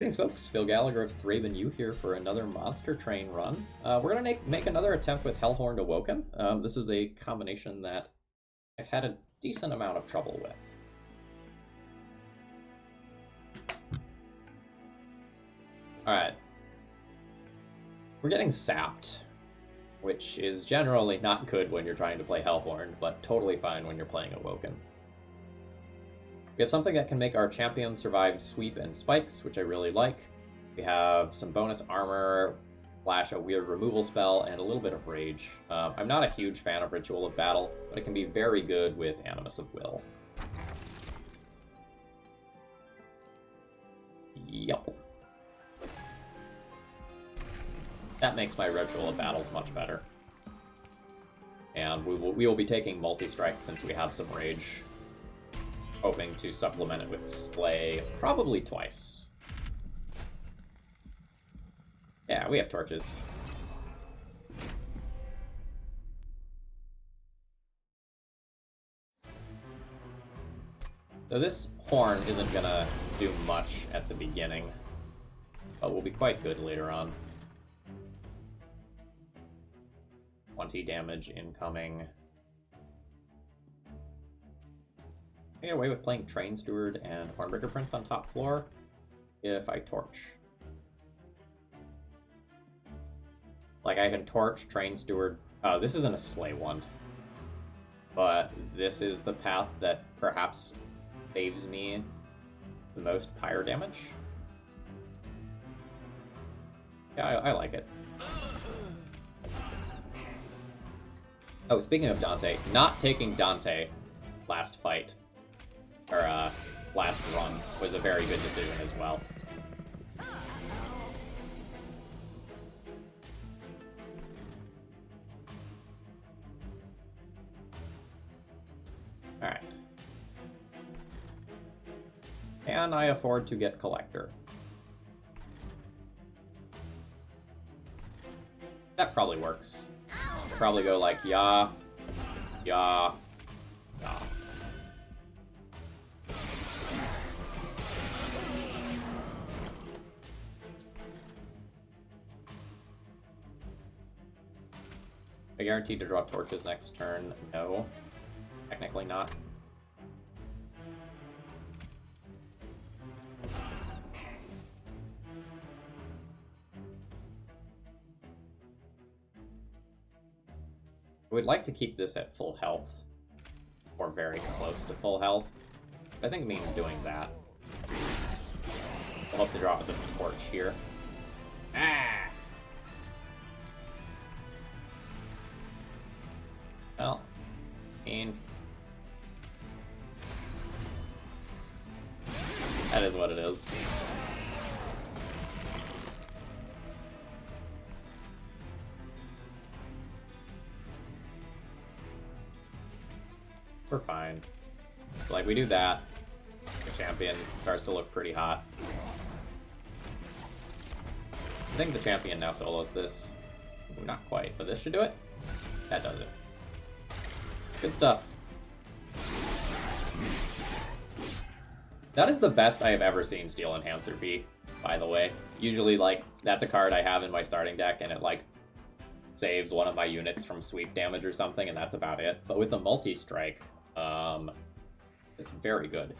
Greetings, folks. Phil Gallagher of ThrabenU here for another Monster Train run. We're going to make another attempt with Hellhorned Awoken. This is a combination that I've had a decent amount of trouble with. Alright. We're getting sapped, which is generally not good when you're trying to play Hellhorned, but totally fine when you're playing Awoken. We have something that can make our champion survive sweep and spikes, which I really like. We have some bonus armor, / a weird removal spell, and a little bit of rage. I'm not a huge fan of Ritual of Battle, but it can be very good with Animus of Will. Yup. That makes my Ritual of Battles much better. And we will be taking multi-strike since we have some rage. Hoping to supplement it with Slay, probably twice. Yeah, we have torches. So this horn isn't gonna do much at the beginning, but will be quite good later on. 20 damage incoming. I get away with playing Train Steward and Hornbreaker Prince on top floor if I torch. Like, I can torch, Train Steward. Oh, this isn't a Slay one. But this is the path that perhaps saves me the most pyre damage. Yeah, I like it. Oh, speaking of Dante, not taking Dante last fight. Or, last run was a very good decision as well. Alright. Can I afford to get Collector? That probably works. Probably go like, yeah, yeah, yeah. I guaranteed to draw torches next turn. No. Technically not. I would like to keep this at full health. Or very close to full health. I think it means doing that. We'll have to draw the torch here. Ah! Well, that is what it is. We're fine. Like, we do that, the champion starts to look pretty hot. I think the champion now solos this. Not quite, but this should do it. That does it. Good stuff. That is the best I have ever seen Steel Enhancer be, by the way. Usually, like, that's a card I have in my starting deck, and it, like, saves one of my units from sweep damage or something, and that's about it. But with the multi-strike, it's very good.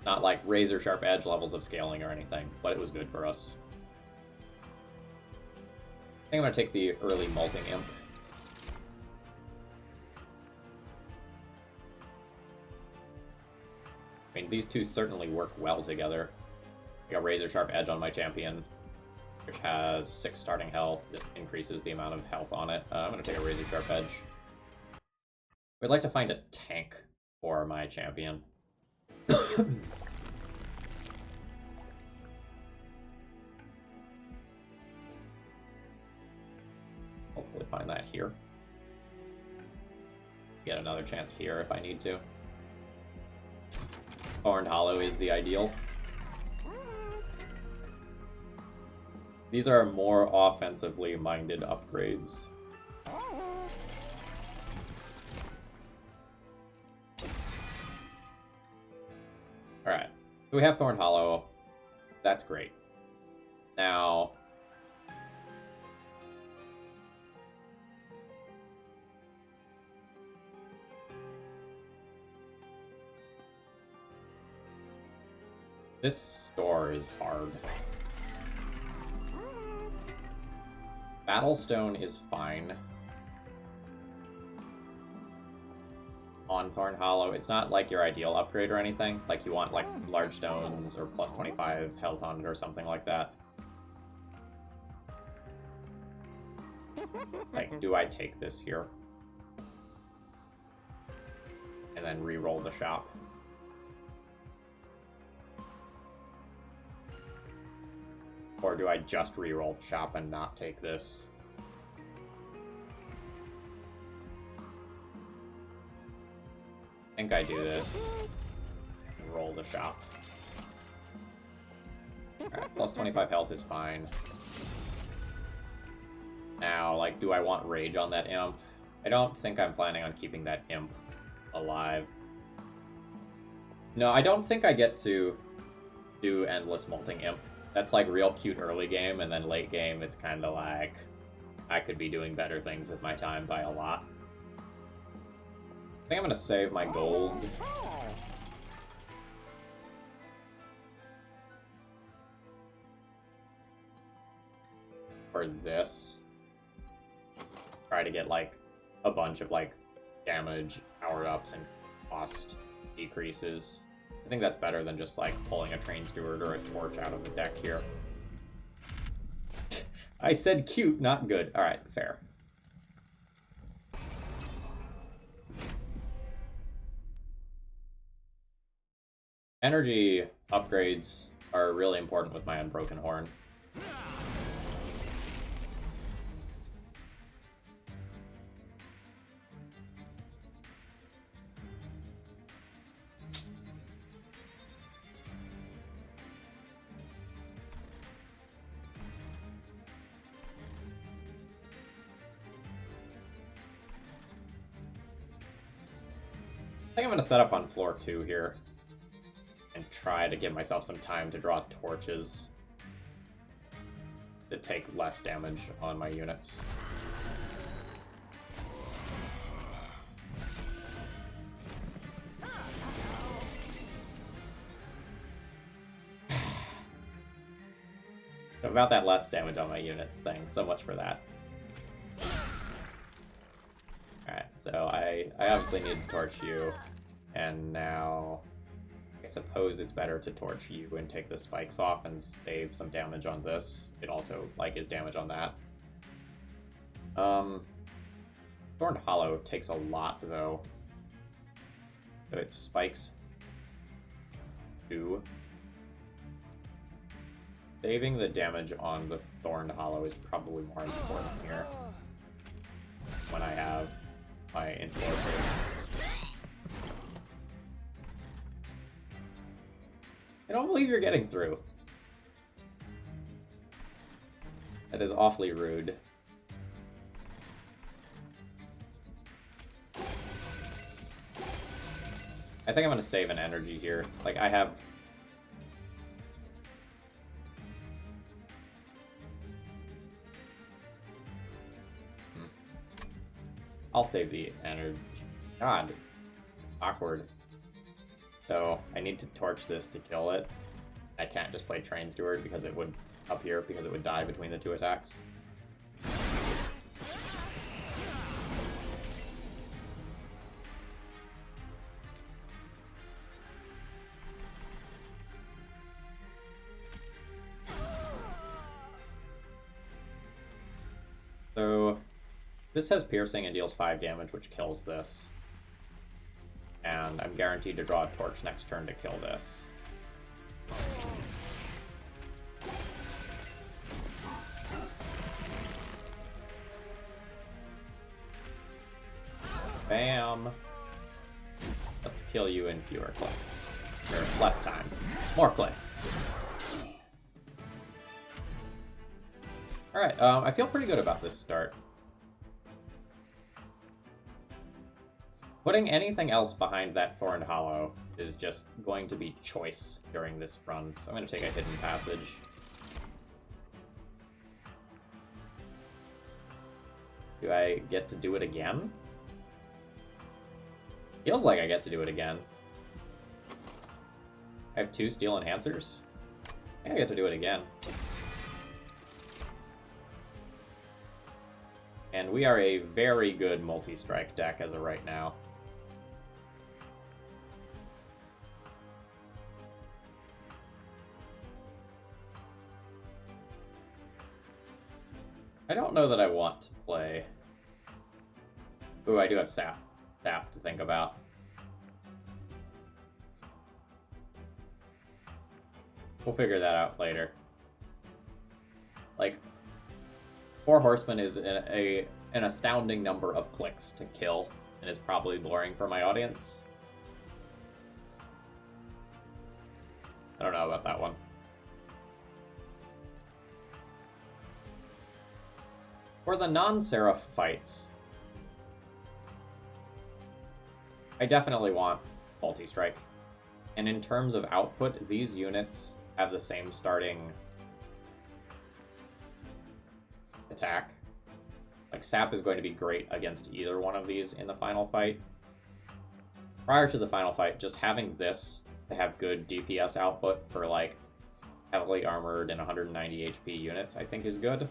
Not like razor-sharp edge levels of scaling or anything, but it was good for us. I think I'm going to take the early Molting Imp. I mean, these two certainly work well together. I got Razor Sharp Edge on my champion, which has 6 starting health. This increases the amount of health on it. I'm going to take a Razor Sharp Edge. I'd like to find a tank for my champion. Hopefully find that here. Get another chance here if I need to. Horned Hollow is the ideal. These are more offensively minded upgrades. Alright. So we have Thorned Hollow. That's great. Now... this store is hard. Battlestone is fine. On Thorn Hollow, it's not like your ideal upgrade or anything. Like you want like large stones or plus 25 health on it or something like that. Like, do I take this here? And then re-roll the shop? Or do I just re-roll the shop and not take this? I think I do this. And roll the shop. Alright, plus 25 health is fine. Now, like, do I want rage on that imp? I don't think I'm planning on keeping that imp alive. No, I don't think I get to do endless molting imp. That's like real cute early game, and then late game it's kind of like I could be doing better things with my time by a lot. I think I'm going to save my gold. For this. Try to get like a bunch of like damage, power-ups, and cost decreases. I think that's better than just like pulling a Train Steward or a Torch out of the deck here. I said cute, not good. Alright, fair. Energy upgrades are really important with my Unbroken Horn. I think I'm going to set up on floor 2 here and try to give myself some time to draw torches to take less damage on my units. So about that less damage on my units thing, so much for that. Alright, so I obviously need to torch you, and now I suppose it's better to torch you and take the spikes off and save some damage on this. It also, like, is damage on that. Thorned Hollow takes a lot, though. So it spikes 2. Saving the damage on the Thorned Hollow is probably more important here. When I have my enforcers. I don't believe you're getting through. That is awfully rude. I think I'm gonna save an energy here. Like, I have... I'll save the energy. God. Awkward. So, I need to torch this to kill it. I can't just play Train Steward because it would... up here, because it would die between the 2 attacks. So, this has piercing and deals 5 damage, which kills this. And I'm guaranteed to draw a torch next turn to kill this. Bam! Let's kill you in fewer clicks. Or less time. More clicks. Alright, I feel pretty good about this start. Putting anything else behind that Thorned Hollow is just going to be choice during this run. So I'm going to take a hidden passage. Do I get to do it again? Feels like I get to do it again. I have 2 steel enhancers. I get to do it again. And we are a very good multi-strike deck as of right now. I don't know that I want to play... Ooh, I do have sap to think about. We'll figure that out later. Like, 4 Horsemen is an astounding number of clicks to kill, and is probably boring for my audience. I don't know about that one. For the non-Seraph fights, I definitely want multi-strike. And in terms of output, these units have the same starting attack. Like, Sap is going to be great against either one of these in the final fight. Prior to the final fight, just having this to have good DPS output for, like, heavily armored and 190 HP units, I think is good.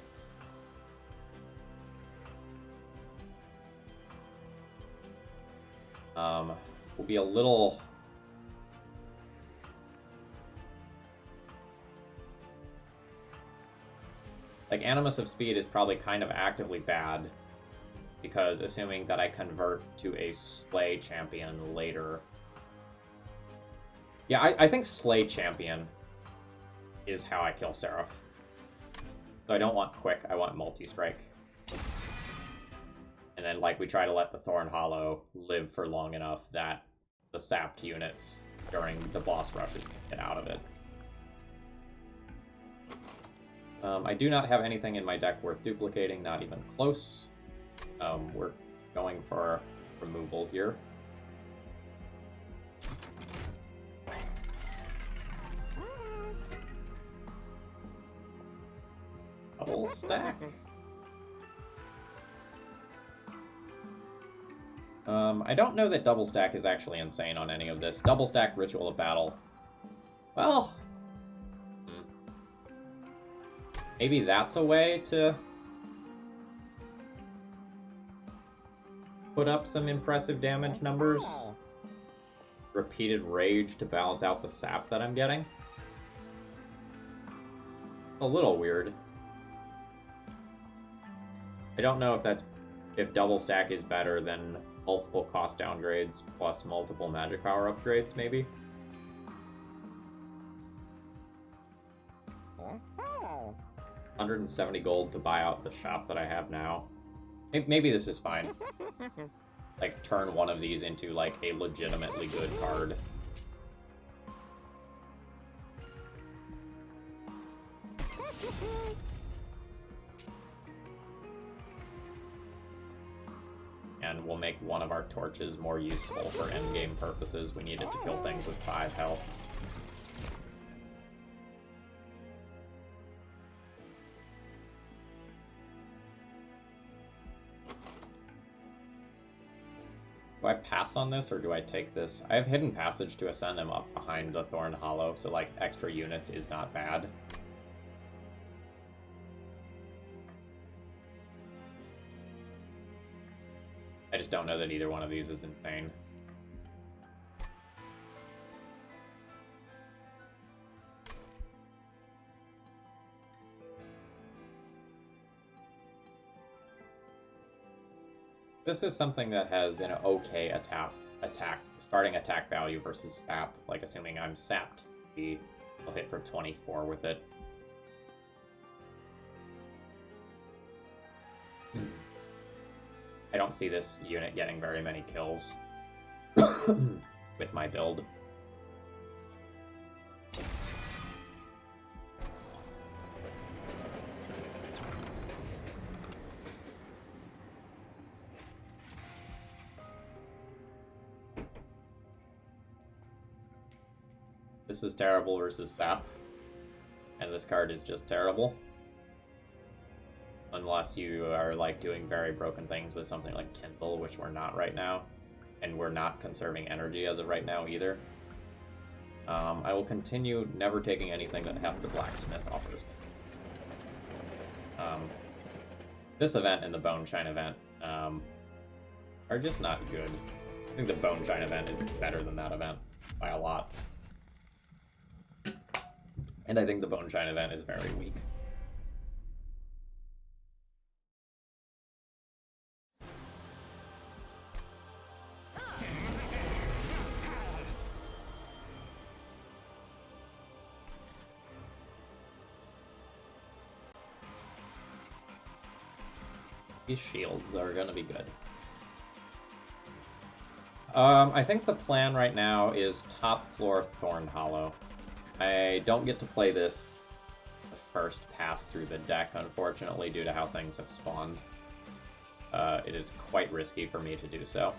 Will be a little... Like, Animus of Speed is probably kind of actively bad, because assuming that I convert to a Slay Champion later... Yeah, I think Slay Champion is how I kill Seraph. So I don't want Quick, I want Multi-Strike. And then, like, we try to let the Thorn Hollow live for long enough that the sapped units during the boss rushes can get out of it. I do not have anything in my deck worth duplicating, not even close. We're going for removal here. Double stack. I don't know that double stack is actually insane on any of this. Double stack Ritual of Battle. Well, maybe that's a way to put up some impressive damage numbers. Repeated Rage to balance out the sap that I'm getting. A little weird. I don't know if double stack is better than multiple cost downgrades plus multiple magic power upgrades, maybe. $170 gold to buy out the shop that I have now. Maybe this is fine. Like, turn one of these into, like, a legitimately good card. And we'll make one of our torches more useful for endgame purposes. We need it to kill things with 5 health. Do I pass on this, or do I take this? I have Hidden Passage to ascend them up behind the Thorn Hollow, so, like, extra units is not bad. I just don't know that either one of these is insane. This is something that has an okay starting attack value versus sap. Like, assuming I'm sapped 3, I'll hit for 24 with it. I don't see this unit getting very many kills with my build. This is terrible versus Sap. And this card is just terrible. Unless you are like doing very broken things with something like Kindle, which we're not right now. And we're not conserving energy as of right now either. I will continue never taking anything that half the blacksmith offers me. This event and the Bone Shine event are just not good. I think the Bone Shine event is better than that event by a lot. And I think the Bone Shine event is very weak. These shields are gonna be good. I think the plan right now is top floor Thorn Hollow. I don't get to play this the first pass through the deck, unfortunately, due to how things have spawned. It is quite risky for me to do so.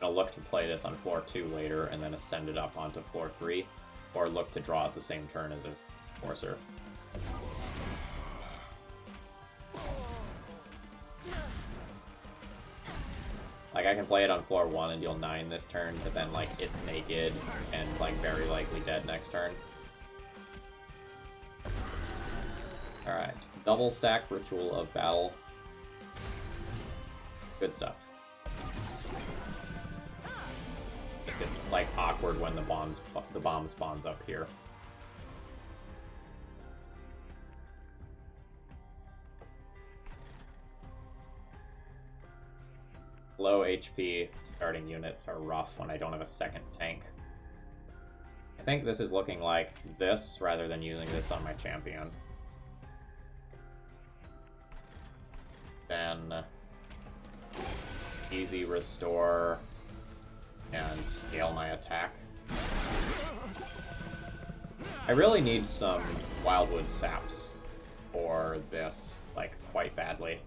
I'll look to play this on floor 2 later, and then ascend it up onto floor 3, or look to draw at the same turn as a Forcer. Like, I can play it on floor 1 and deal 9 this turn, but then, like, it's naked and, like, very likely dead next turn. Alright. Double stack Ritual of Battle. Good stuff. Just gets, like, awkward when the bomb spawns up here. Low HP starting units are rough when I don't have a second tank. I think this is looking like this rather than using this on my champion. Then easy restore and scale my attack. I really need some Wildwood Saps for this, like, quite badly.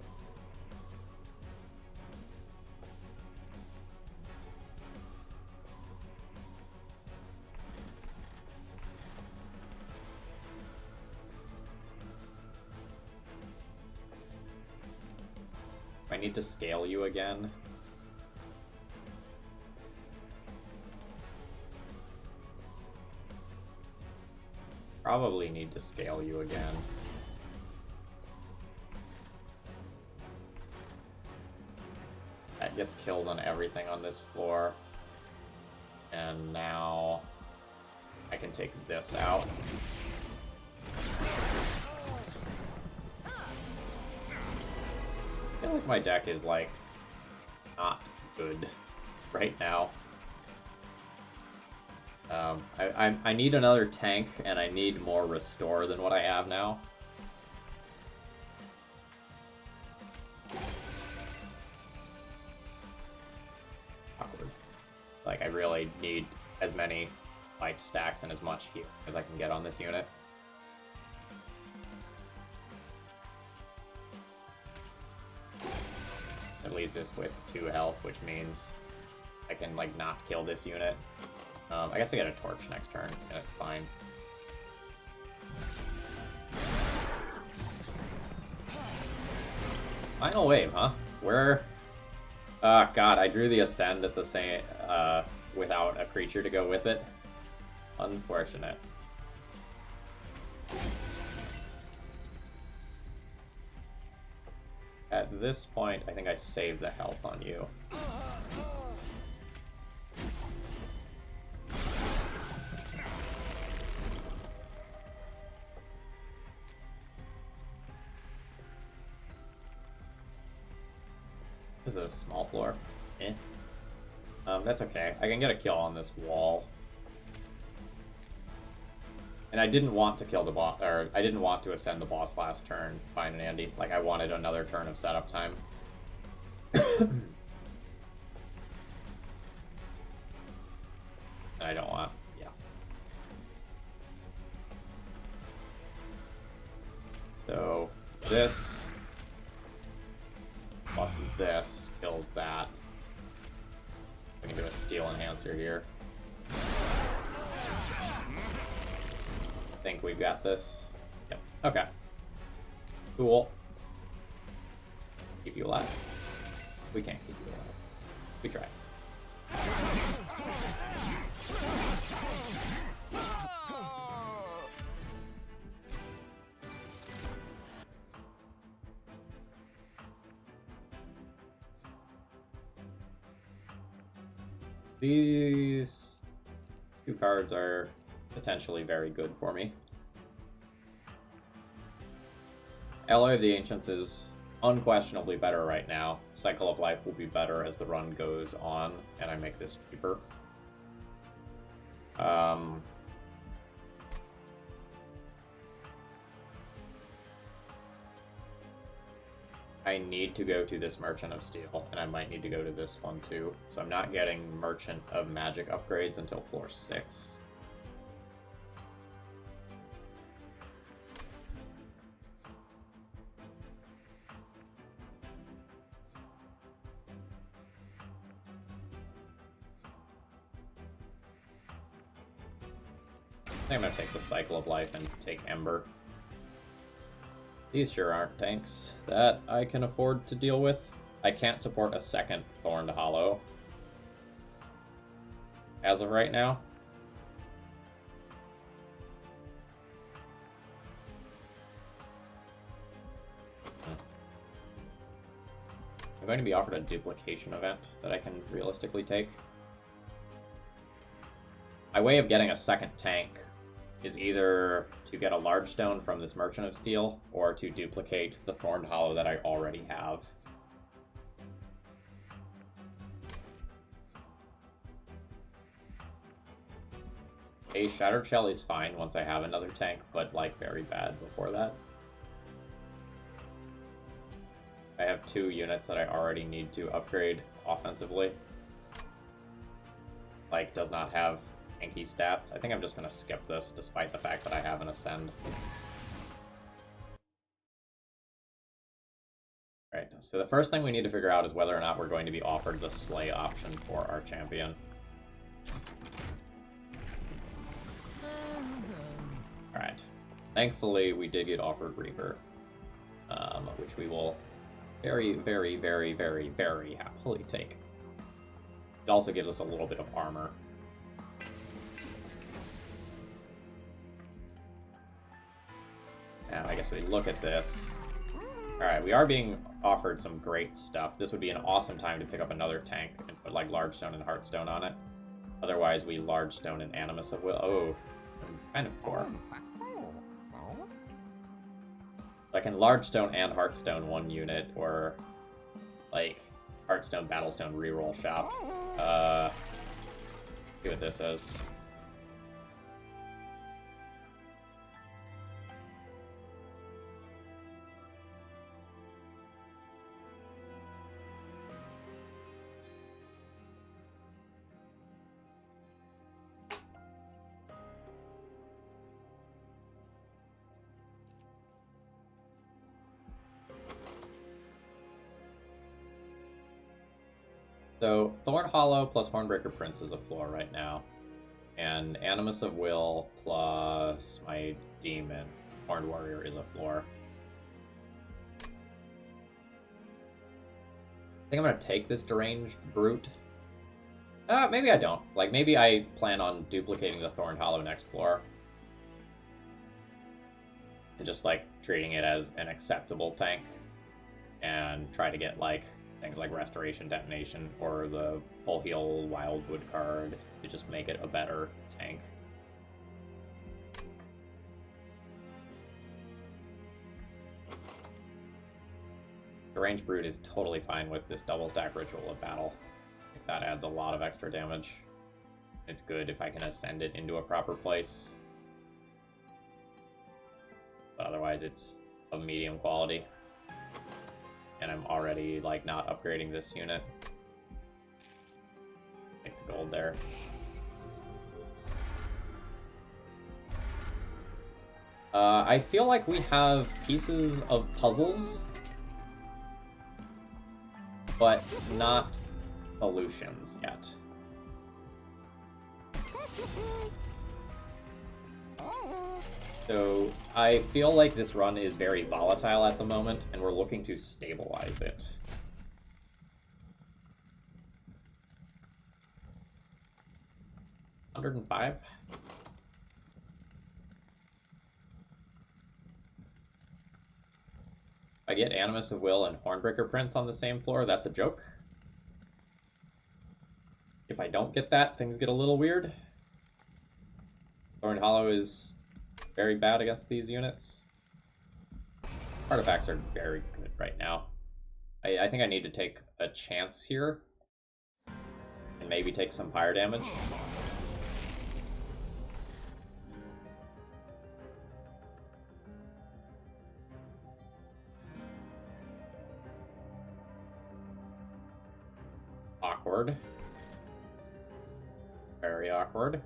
I need to scale you again. Probably need to scale you again. That gets killed on everything on this floor. And now I can take this out. I feel like my deck is, like, not good right now. I need another tank, and I need more restore than what I have now. Awkward. Like, I really need as many light stacks and as much heal as I can get on this unit. It leaves this with 2 health, which means I can, like, not kill this unit. I guess I get a torch next turn, and it's fine. Final wave, huh? Where? God, I drew the Ascend at the same, without a creature to go with it. Unfortunate. At this point, I think I saved the health on you. This is a small floor. Eh. That's okay. I can get a kill on this wall. And I didn't want to kill the boss, or I didn't want to ascend the boss last turn, fine and Andy. Like, I wanted another turn of setup time. And I don't want, yeah. So, this plus this kills that. We can do a steel enhancer here. think we've got this. Yep. Okay. Cool. Keep you alive. We can't keep you alive. We try. These two cards are potentially very good for me. Alloy of the Ancients is unquestionably better right now. Cycle of Life will be better as the run goes on, and I make this cheaper. I need to go to this Merchant of Steel, and I might need to go to this one too. So I'm not getting Merchant of Magic upgrades until floor 6. I think I'm going to take the Cycle of Life and take Ember. These sure aren't tanks that I can afford to deal with. I can't support a second Thorned Hollow as of right now. I'm going to be offered a duplication event that I can realistically take. My way of getting a second tank is either to get a large stone from this Merchant of Steel, or to duplicate the Thorned Hollow that I already have. A Shattered Shell is fine once I have another tank, but like very bad before that. I have 2 units that I already need to upgrade offensively. Like, does not have tanky stats. I think I'm just going to skip this, despite the fact that I have an Ascend. Alright, so the first thing we need to figure out is whether or not we're going to be offered the Slay option for our champion. Alright. Thankfully, we did get offered Reaper, which we will very, very, very, very, very happily take. It also gives us a little bit of armor. Now, I guess we look at this. Alright, we are being offered some great stuff. This would be an awesome time to pick up another tank and put, like, Large Stone and Heartstone on it. Otherwise, we Large Stone and Animus of Will. Oh, I'm kind of poor. I can Large Stone and Heartstone one unit, or, like, Heartstone, Battlestone, reroll shop. See what this is. So, Thorn Hollow plus Hornbreaker Prince is a floor right now. And Animus of Will plus my Demon, Horned Warrior, is a floor. I think I'm going to take this Deranged Brute. Maybe I don't. Like, maybe I plan on duplicating the Thorn Hollow next floor. And just, like, treating it as an acceptable tank. And try to get, like, things like Restoration Detonation or the Full Heal Wildwood card to just make it a better tank. Deranged Brute is totally fine with this double stack Ritual of Battle. I think that adds a lot of extra damage. It's good if I can ascend it into a proper place. But otherwise it's of medium quality. And I'm already, like, not upgrading this unit. Take the gold there. I feel like we have pieces of puzzles, but not solutions yet. So I feel like this run is very volatile at the moment, and we're looking to stabilize it. $105. If I get Animus of Will and Hornbreaker Prince on the same floor, that's a joke. If I don't get that, things get a little weird. Thorn Hollow is very bad against these units. Artifacts are very good right now. I think I need to take a chance here and maybe take some fire damage. Awkward. Very awkward.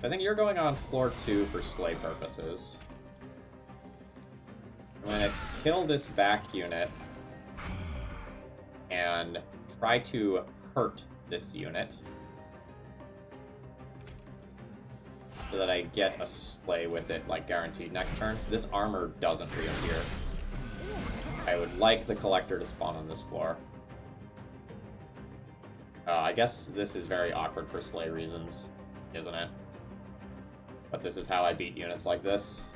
I think you're going on floor 2 for slay purposes. I'm going to kill this back unit and try to hurt this unit so that I get a slay with it, like, guaranteed next turn. This armor doesn't reappear. I would like the collector to spawn on this floor. I guess this is very awkward for slay reasons, isn't it? But this is how I beat units like this.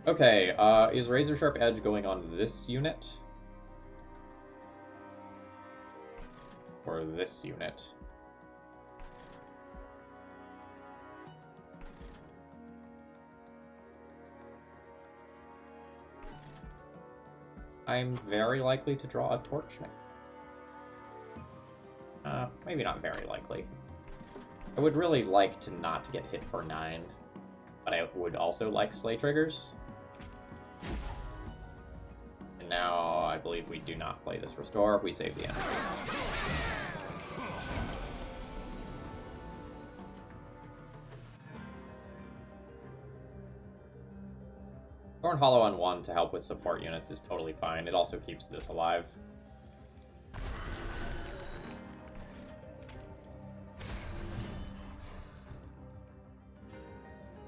Okay, is Razor Sharp Edge going on this unit? Or this unit? I'm very likely to draw a torch now. Maybe not very likely. I would really like to not get hit for 9, but I would also like slay triggers. And now I believe we do not play this restore, we save the energy. Thorn Hollow on 1 to help with support units is totally fine. It also keeps this alive.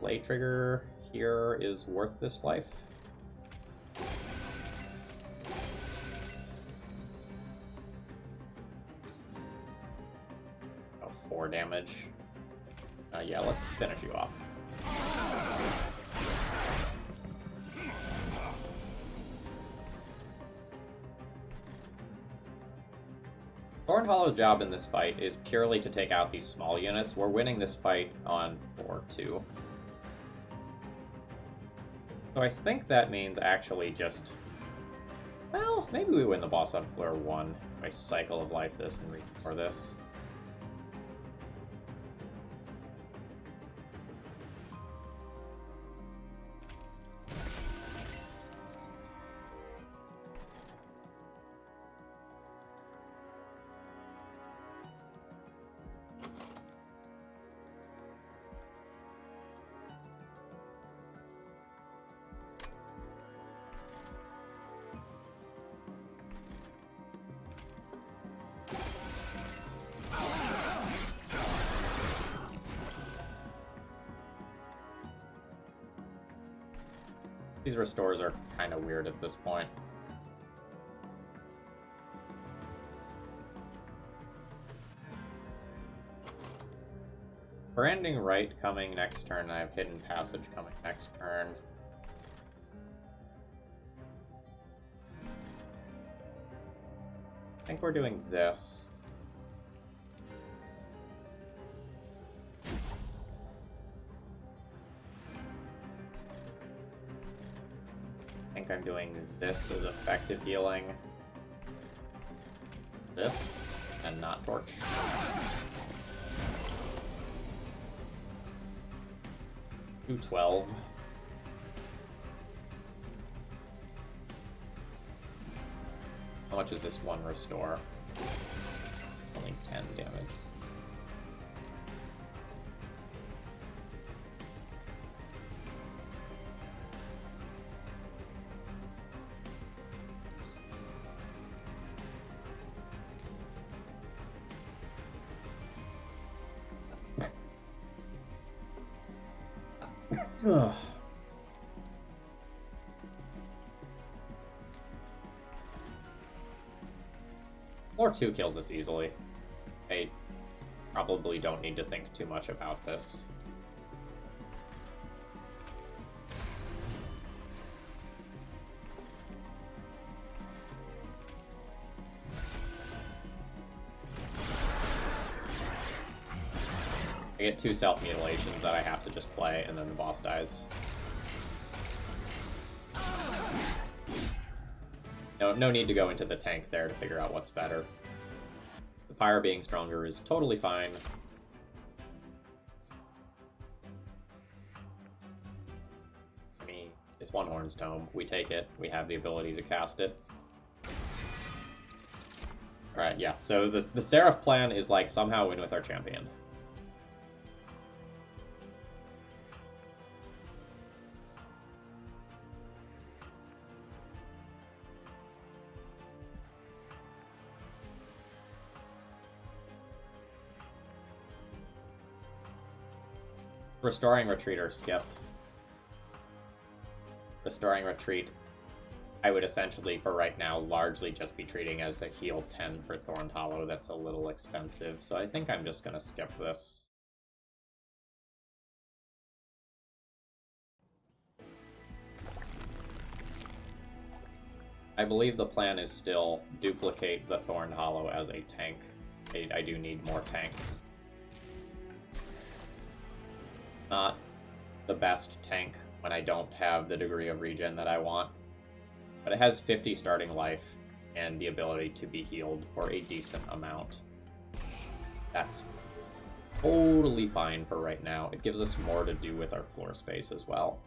Blade trigger here is worth this life. Oh, 4 damage. Yeah, let's finish you off. Thorn Hollow's job in this fight is purely to take out these small units. We're winning this fight on floor 2. So I think that means actually just... Well, maybe we win the boss on floor 1 by Cycle of Life this and restore this. These restores are kind of weird at this point. Branding Right coming next turn. I have Hidden Passage coming next turn. I think we're doing this. I think I'm doing this as effective healing. This, and not Torch. $212. How much is this one restore? Only 10 damage. Ugh. Floor 2 kills us easily. I probably don't need to think too much about this. I get 2 self-mutilations that I have to just play, and then the boss dies. No need to go into the tank there to figure out what's better. The pyre being stronger is totally fine. I mean, it's one Horn's Tome. We take it. We have the ability to cast it. Alright, yeah. So the Seraph plan is like somehow win with our champion. Restoring Retreat or skip. Restoring Retreat, I would essentially, for right now, largely just be treating as a heal 10 for Thorned Hollow. That's a little expensive, so I think I'm just going to skip this. I believe the plan is still duplicate the Thorned Hollow as a tank. I do need more tanks. Not the best tank when I don't have the degree of regen that I want, but it has 50 starting life and the ability to be healed for a decent amount. That's totally fine for right now. It gives us more to do with our floor space as well.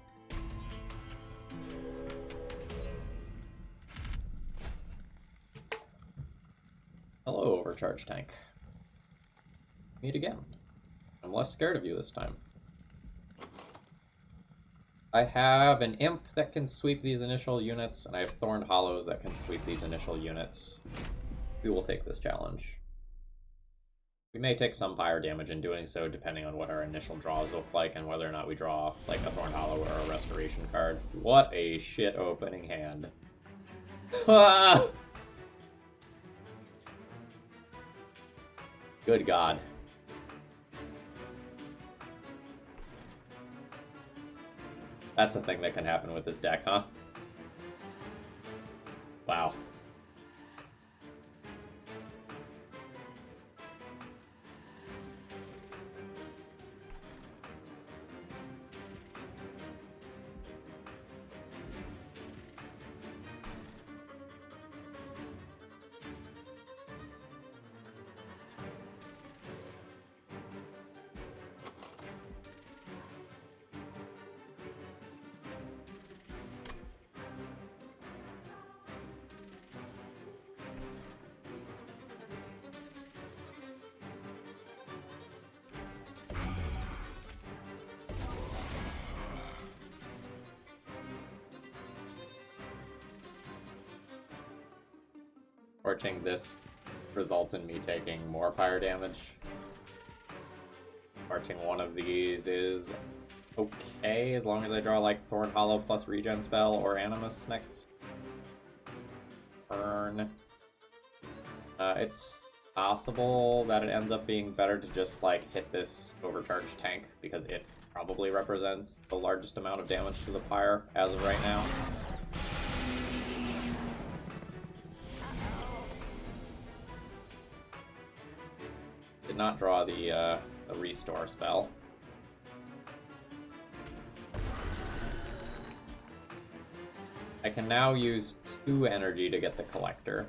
Hello, overcharge tank. Meet again. I'm less scared of you this time. I have an Imp that can sweep these initial units, and I have Thorned Hollows that can sweep these initial units. We will take this challenge. We may take some fire damage in doing so, depending on what our initial draws look like, and whether or not we draw like a Thorned Hollow or a Restoration card. What a shit opening hand. Good God. That's a thing that can happen with this deck, huh? Wow. Torching this results in me taking more fire damage. Torching one of these is okay, as long as I draw like Thorned Hollow plus regen spell or Animus next turn. It's possible that it ends up being better to just like hit this overcharged tank, because it probably represents the largest amount of damage to the pyre as of right now. Did not draw the restore spell. I can now use 2 energy to get the collector.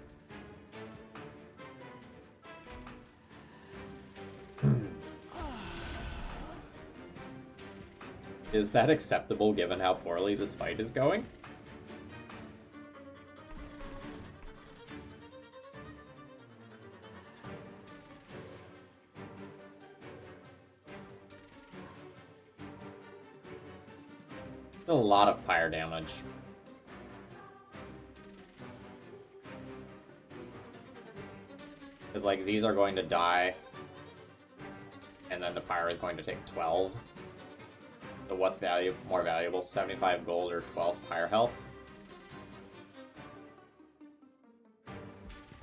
Is that acceptable given how poorly this fight is going? A lot of pyre damage. Because, like, these are going to die, and then the pyre is going to take 12. So what's more valuable, 75 gold or 12 higher health?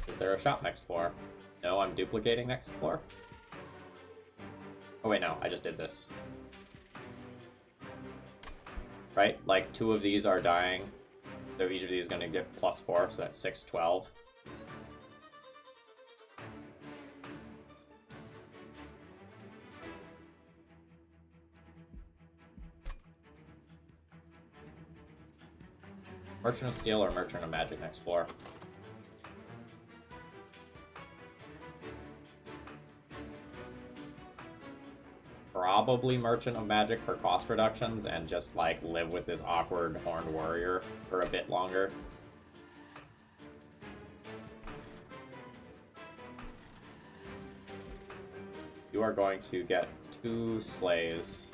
Is there a shop next floor? No, I'm duplicating next floor. Oh wait, no, I just did this. Right? Like, 2 of these are dying, so each of these is going to get +4, so that's 6, 12. Merchant of Steel or Merchant of Magic next floor? Probably Merchant of Magic for cost reductions and just, like, live with this awkward Horned Warrior for a bit longer. You are going to get 2 slays.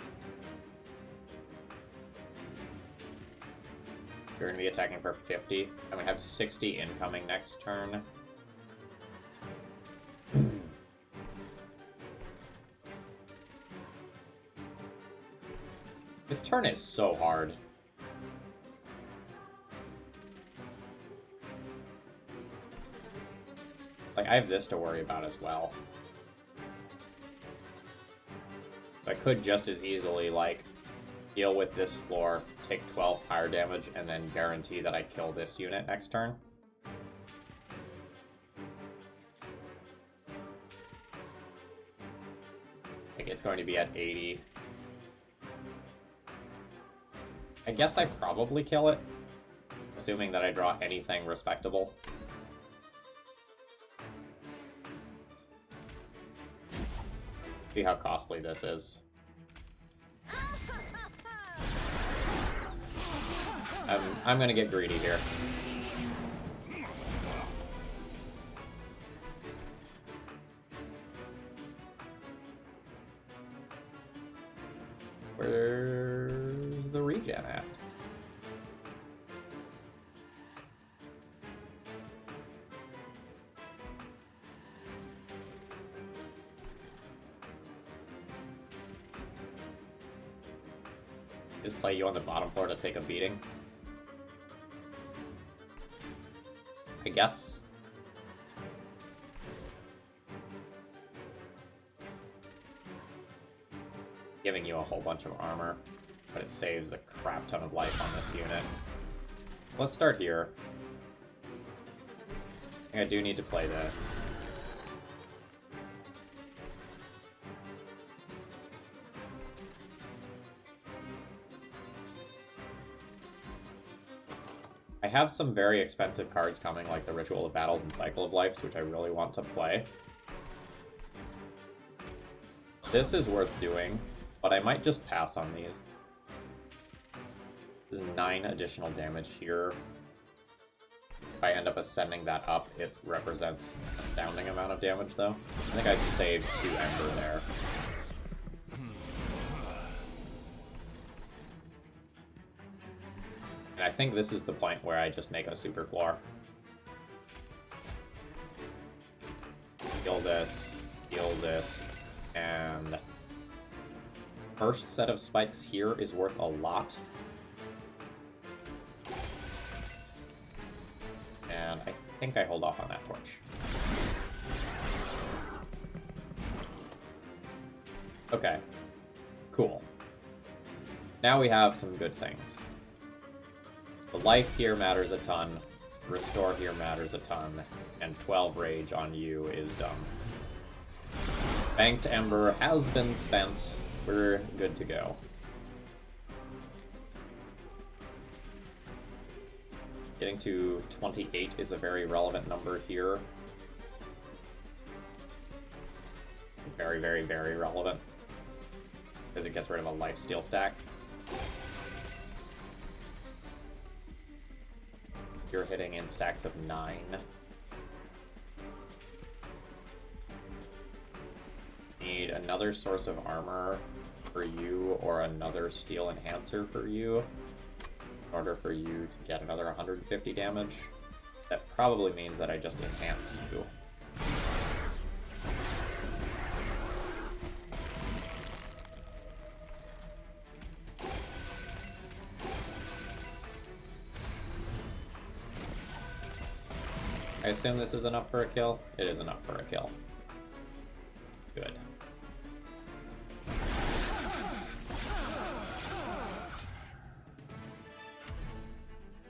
You're going to be attacking for 50. I'm going to have 60 incoming next turn. This turn is so hard. Like, I have this to worry about as well. I could just as easily, like, deal with this floor, take 12 fire damage, and then guarantee that I kill this unit next turn. Like, it's going to be at 80. I guess I probably kill it, assuming that I draw anything respectable. See how costly this is. I'm gonna get greedy here. Where's the regen at? Just play you on the bottom floor to take a beating. I guess. Giving you a whole bunch of armor, but it saves a crap ton of life on this unit. Let's start here. I think I do need to play this. I have some very expensive cards coming, like the Ritual of Battles and Cycle of Lives, which I really want to play. This is worth doing, but I might just pass on these. There's 9 additional damage here. If I end up ascending that up, it represents an astounding amount of damage, though. I think I saved 2 Ember there. And I think this is the point where I just make a super floor. Heal this, and first set of spikes here is worth a lot. And I think I hold off on that torch. Okay, cool. Now we have some good things. The life here matters a ton, restore here matters a ton, and 12 rage on you is dumb. Banked Ember has been spent. We're good to go. Getting to 28 is a very relevant number here. Very, very, very relevant. Because it gets rid of a lifesteal stack. You're hitting in stacks of 9. Need another source of armor for you or another steel enhancer for you in order for you to get another 150 damage. That probably means that I just enhance you. I assume this is enough for a kill? It is enough for a kill. Good.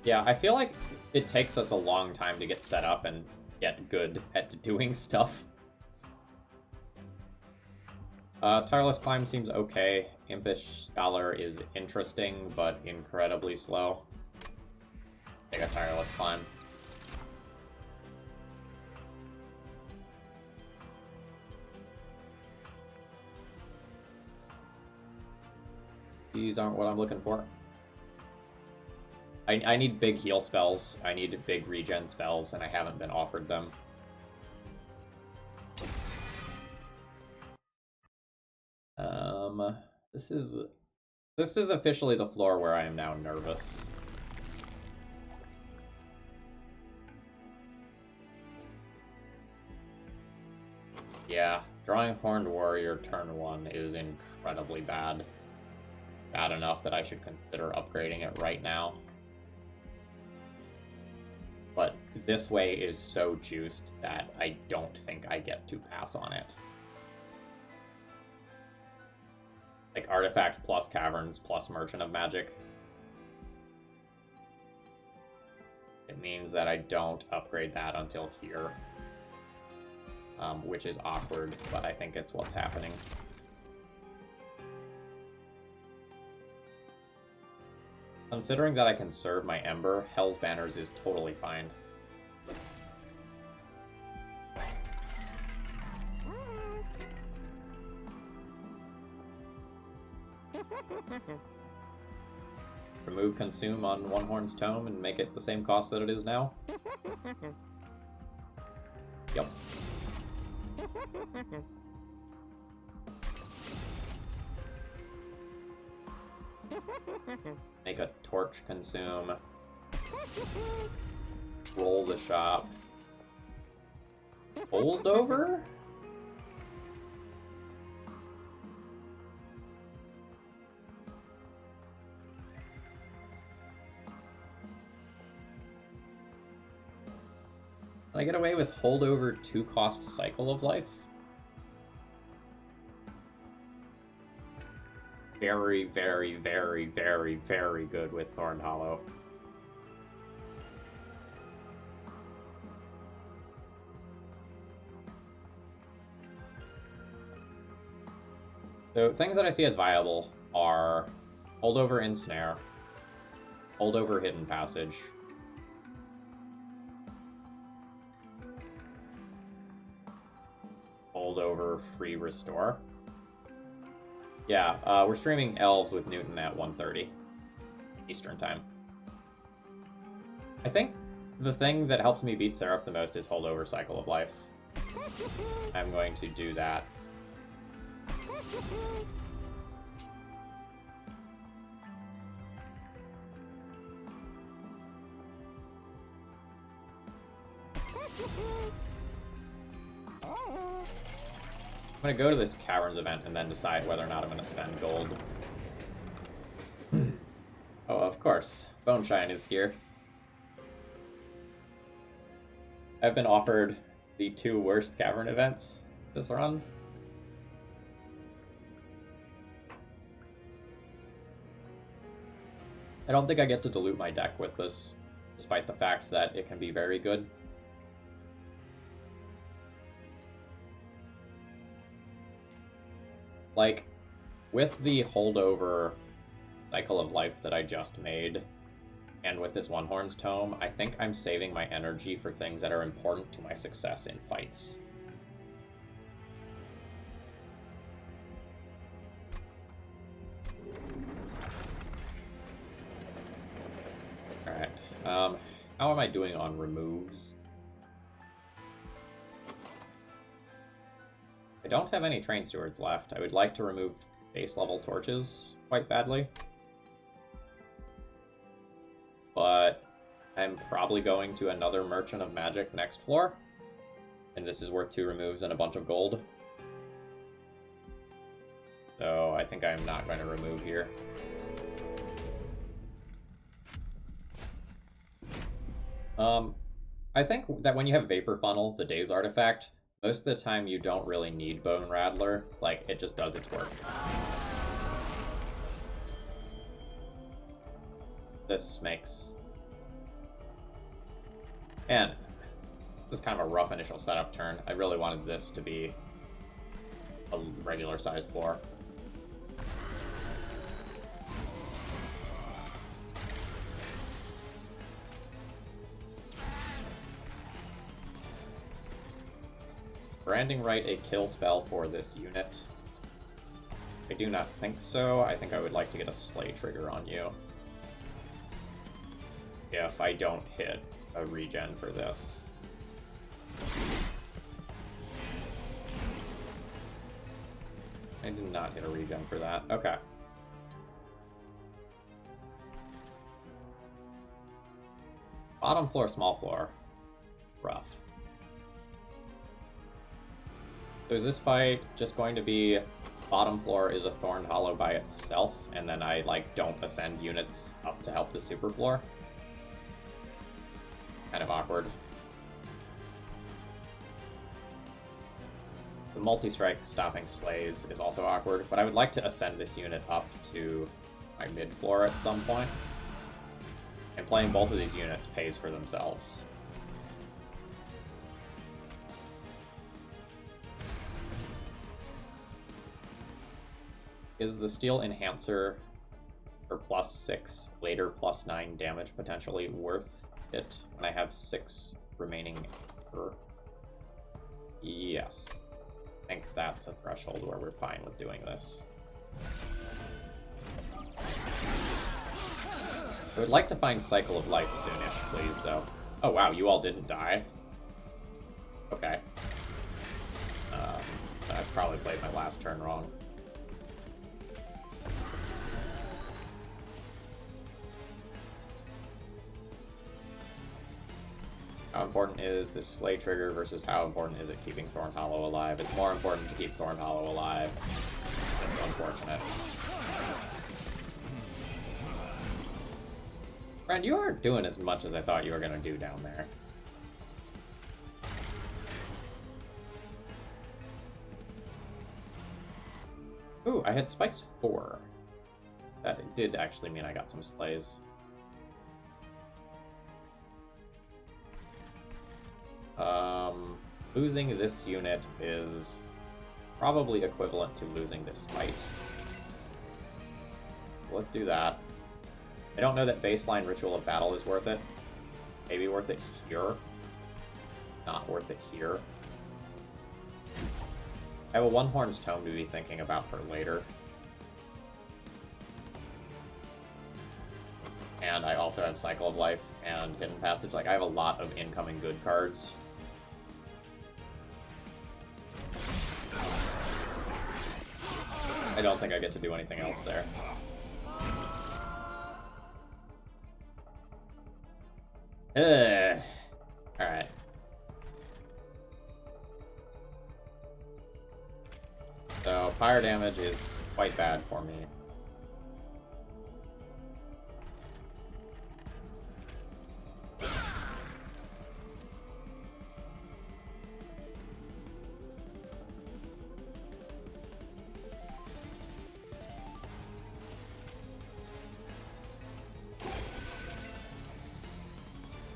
Yeah, I feel like it takes us a long time to get set up and get good at doing stuff. Tireless Climb seems okay. Impish Scholar is interesting, but incredibly slow. Take a Tireless Climb. These aren't what I'm looking for. I need big heal spells, I need big regen spells, and I haven't been offered them. This is officially the floor where I am now nervous. Yeah, drawing Horned Warrior turn 1 is incredibly bad. Bad enough that I should consider upgrading it right now. But this way is so juiced that I don't think I get to pass on it. Like Artifact plus Caverns plus Merchant of Magic. It means that I don't upgrade that until here. Which is awkward, but I think it's what's happening. Considering that I can serve my Ember, Hell's Banners is totally fine. Remove Consume on Onehorn's Tome and make it the same cost that it is now? Yep. Make a Torch Consume. Roll the shop. Holdover? Can I get away with Holdover 2-cost Cycle of Life? Very, very, very, very, very good with Thorn Hollow. So things that I see as viable are Holdover Ensnare, Holdover Hidden Passage, Holdover Free Restore. Yeah, we're streaming Elves with Newton at 1:30 Eastern Time. I think the thing that helps me beat Seraph the most is Holdover Cycle of Life. I'm going to do that. I'm going to go to this Caverns event and then decide whether or not I'm going to spend gold. Oh, of course. Boneshine is here. I've been offered the 2 worst Cavern events this run. I don't think I get to dilute my deck with this, despite the fact that it can be very good. Like, with the Holdover Cycle of Life that I just made, and with this Onehorn's Tome, I think I'm saving my energy for things that are important to my success in fights. Alright, how am I doing on removes? I don't have any Train Stewards left. I would like to remove base level torches quite badly. But I'm probably going to another Merchant of Magic next floor. And this is worth 2 removes and a bunch of gold. So I think I'm not going to remove here. I think that when you have Vapor Funnel, the Daze artifact, most of the time you don't really need Bone Rattler. Like, it just does its work. This makes... And this is kind of a rough initial setup turn. I really wanted this to be a regular-sized floor. Branding Right a kill spell for this unit? I do not think so. I think I would like to get a Slay trigger on you. If I don't hit a regen for this. I did not hit a regen for that. Okay. Bottom floor, small floor. Rough. So is this fight just going to be bottom floor is a Thorned Hollow by itself, and then I like don't ascend units up to help the super floor? Kind of awkward. The multi-strike stopping slays is also awkward, but I would like to ascend this unit up to my mid floor at some point. And playing both of these units pays for themselves. Is the Steel Enhancer for +6, later +9 damage potentially worth it when I have 6 remaining per? Yes. I think that's a threshold where we're fine with doing this. I would like to find Cycle of Life soonish, please, though. Oh wow, you all didn't die? Okay. I probably played my last turn wrong. How important is this Slay trigger versus how important is it keeping Thorned Hollow alive? It's more important to keep Thorned Hollow alive. That's unfortunate. Friend, you aren't doing as much as I thought you were going to do down there. Ooh, I had spikes 4. That did actually mean I got some slays. Losing this unit is probably equivalent to losing this fight. Let's do that. I don't know that baseline Ritual of Battle is worth it. Maybe worth it here. Not worth it here. I have a One-Horn's Tome to be thinking about for later. And I also have Cycle of Life and Hidden Passage. Like, I have a lot of incoming good cards. I don't think I get to do anything else there. Alright. So, fire damage is quite bad for me.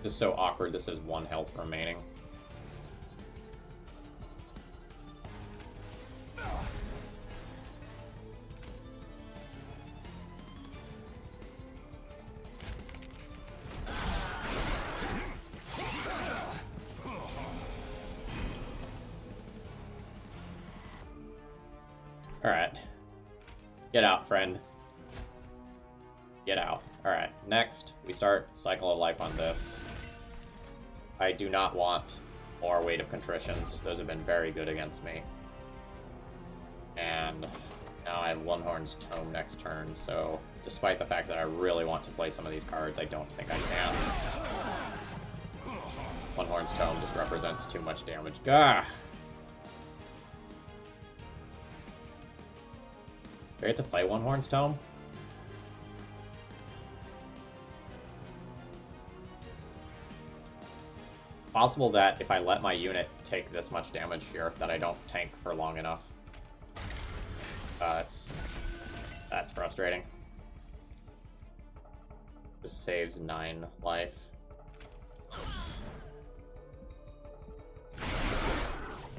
Just so awkward, this is 1 health remaining. Alright. Get out, friend. Get out. Alright, next, we start Cycle of Life on this. I do not want more Weight of Contritions. Those have been very good against me. And now I have One-Horn's Tome next turn, so despite the fact that I really want to play some of these cards, I don't think I can. One-Horn's Tome just represents too much damage. Gah! Do I get to play One-Horn's Tome? possible that if I let my unit take this much damage here, that I don't tank for long enough. That's frustrating. This saves 9 life.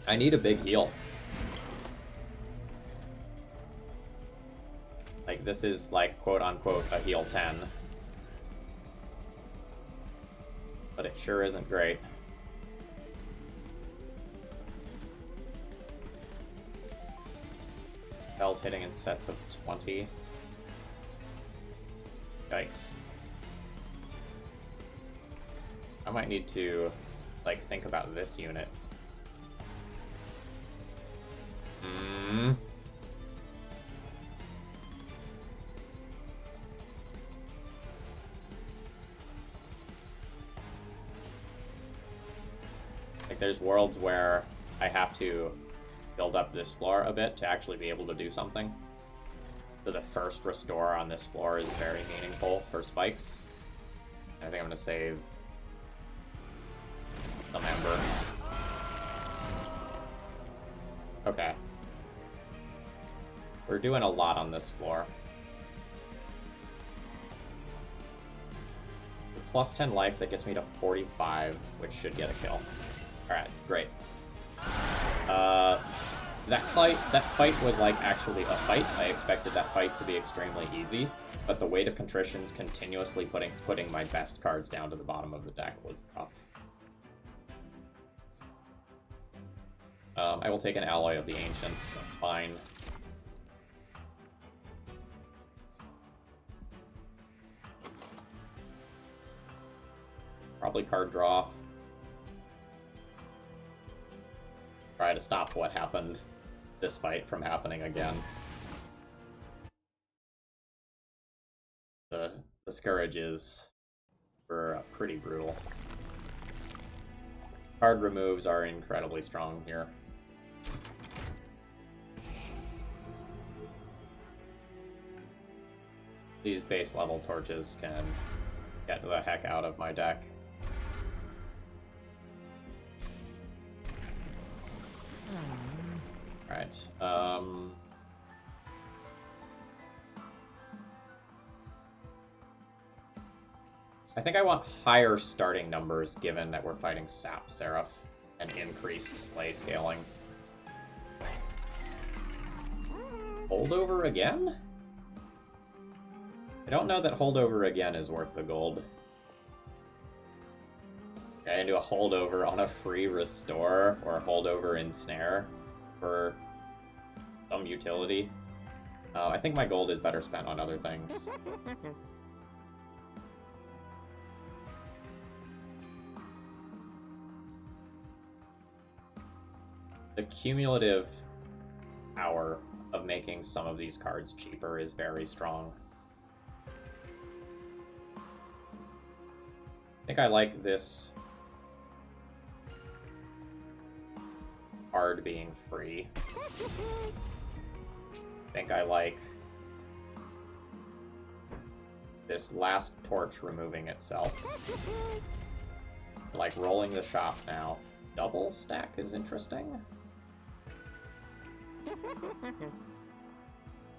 I need a big heal. Like, this is like, quote-unquote, a heal 10. But it sure isn't great. Spells hitting in sets of 20. Yikes. I might need to, like, think about this unit. Like, there's worlds where I have to build up this floor a bit to actually be able to do something. So the first restore on this floor is very meaningful for spikes. And I think I'm going to save some Ember. Okay. We're doing a lot on this floor. The plus 10 life, that gets me to 45, which should get a kill. Alright, great. That fight was like actually a fight. I expected that fight to be extremely easy, but the weight of contritions continuously putting my best cards down to the bottom of the deck was tough. I will take an Alloy of the Ancients, that's fine. Probably card draw. Try to stop what happened, this fight, from happening again. The Scourges were pretty brutal. Card removes are incredibly strong here. These base level torches can get the heck out of my deck. Alright, I think I want higher starting numbers given that we're fighting Sap Seraph and increased Slay scaling. Holdover again? I don't know that Holdover again is worth the gold. Okay, I can do a Holdover on a free Restore or a Holdover in Snare for some utility. I think my gold is better spent on other things. The cumulative power of making some of these cards cheaper is very strong. I think I like this card being free. I think I like this last torch removing itself. I like rolling the shop now. Double stack is interesting.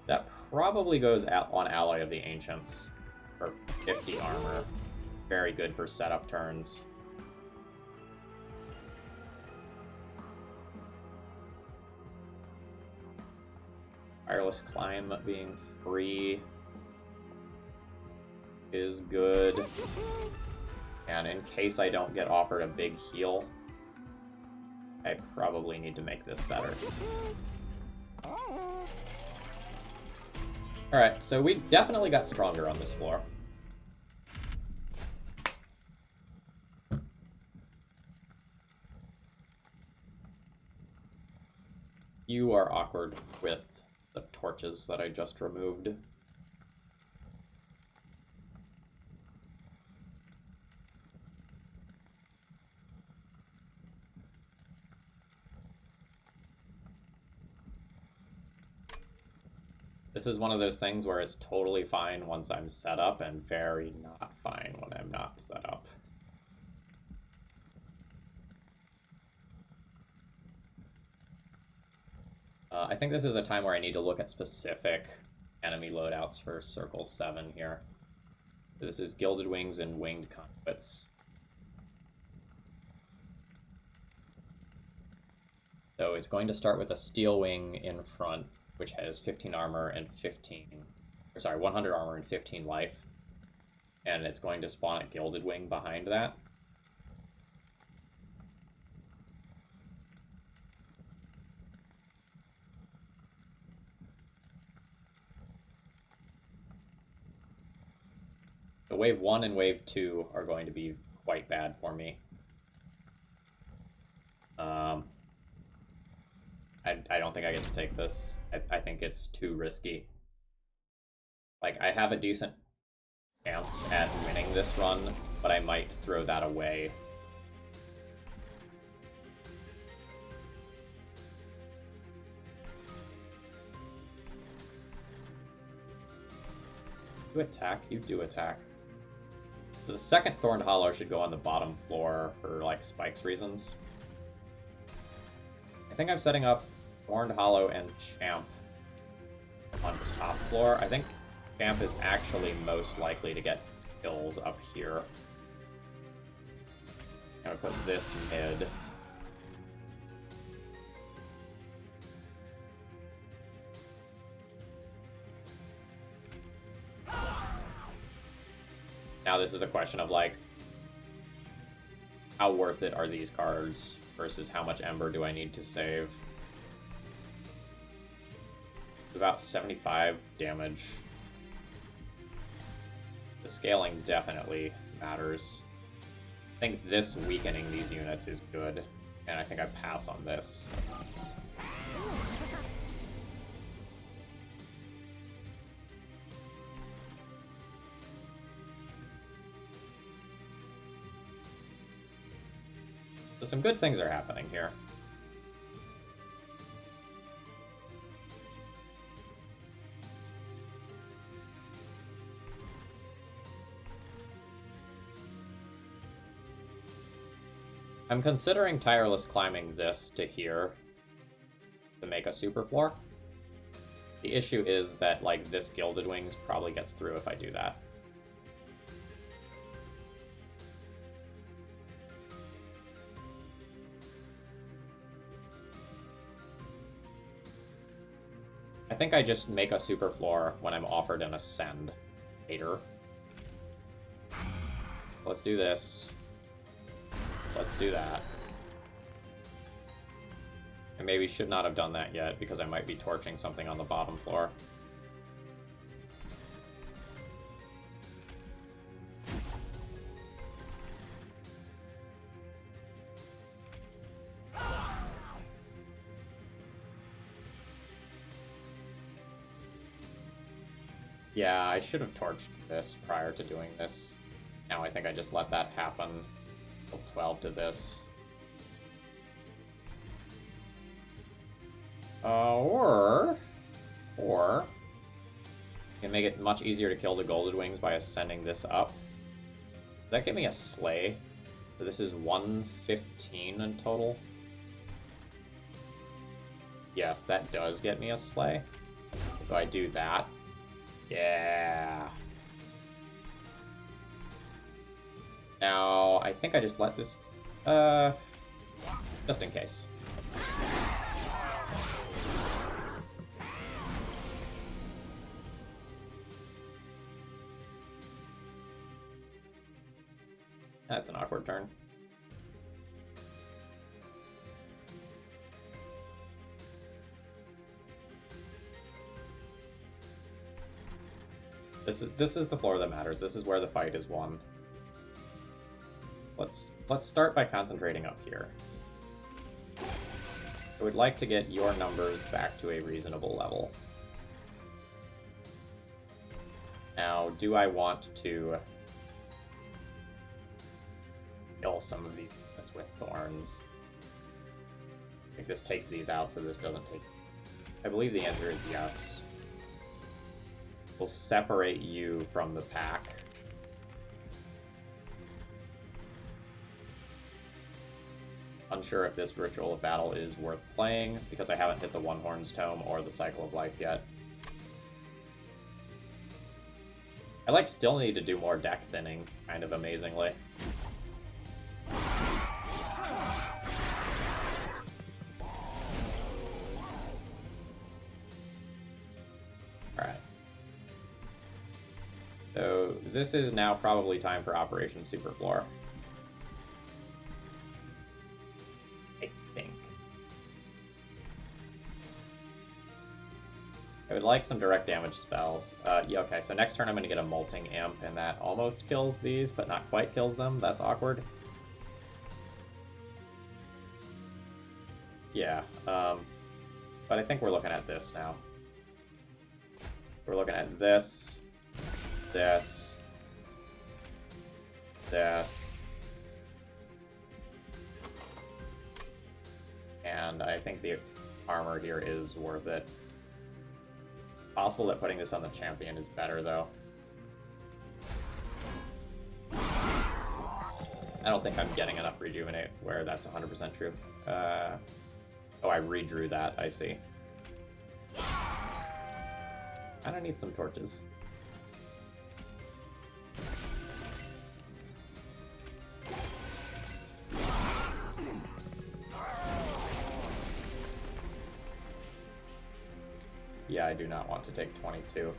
That probably goes out on Alloy of the Ancients for 50 armor. Very good for setup turns. Wireless Climb being free is good. And in case I don't get offered a big heal, I probably need to make this better. Alright, so we definitely got stronger on this floor. You are awkward with the torches that I just removed. This is one of those things where it's totally fine once I'm set up and very not fine when I'm not set up. I think this is a time where I need to look at specific enemy loadouts for Circle 7 here. This is Gilded Wings and Winged Conduits. So it's going to start with a Steel Wing in front, which has 15 armor and 100 armor and 15 life. And it's going to spawn a Gilded Wing behind that. So wave 1 and wave 2 are going to be quite bad for me. I don't think I get to take this. I think it's too risky. Like, I have a decent chance at winning this run, but I might throw that away. You attack, you do attack. The second Thorned Hollow should go on the bottom floor for, like, spikes reasons. I think I'm setting up Thorned Hollow and Champ on top floor. I think Champ is actually most likely to get kills up here. I'm gonna put this mid. Now this is a question of, like, how worth it are these cards versus how much Ember do I need to save? About 75 damage. The scaling definitely matters. I think this weakening these units is good, and I think I pass on this. So some good things are happening here. I'm considering tireless climbing this to here to make a super floor. The issue is that, like, this Gilded Wings probably gets through if I do that. I think I just make a super floor when I'm offered an Ascend later. Let's do this. Let's do that. I maybe should not have done that yet because I might be torching something on the bottom floor. Yeah, I should have torched this prior to doing this. Now I think I just let that happen. 12 to this. Or you can make it much easier to kill the Gilded Wings by ascending this up. Does that give me a Slay? So this is 115 in total. Yes, that does get me a Slay. So I do that. Yeah. Now, I think I just let this, just in case. That's an awkward turn. This is the floor that matters. This is where the fight is won. Let's start by concentrating up here. I would like to get your numbers back to a reasonable level. Now, do I want to kill some of these units with thorns? I think this takes these out, so this doesn't take... I believe the answer is yes. We'll separate you from the pack. Unsure if this Ritual of Battle is worth playing, because I haven't hit the One Horn's Tome or the Cycle of Life yet. I like still need to do more deck thinning, kind of amazingly. Alright. So this is now probably time for Operation Superfloor. I think. I would like some direct damage spells. Yeah, okay, so next turn I'm going to get a Molting Imp, and that almost kills these, but not quite kills them. That's awkward. Yeah, but I think we're looking at this now. We're looking at this, this, this, and I think the armor here is worth it. Possible that putting this on the champion is better, though. I don't think I'm getting enough Rejuvenate where that's 100% true. Oh, I redrew that, I see. I don't need some torches. Yeah, I do not want to take 22.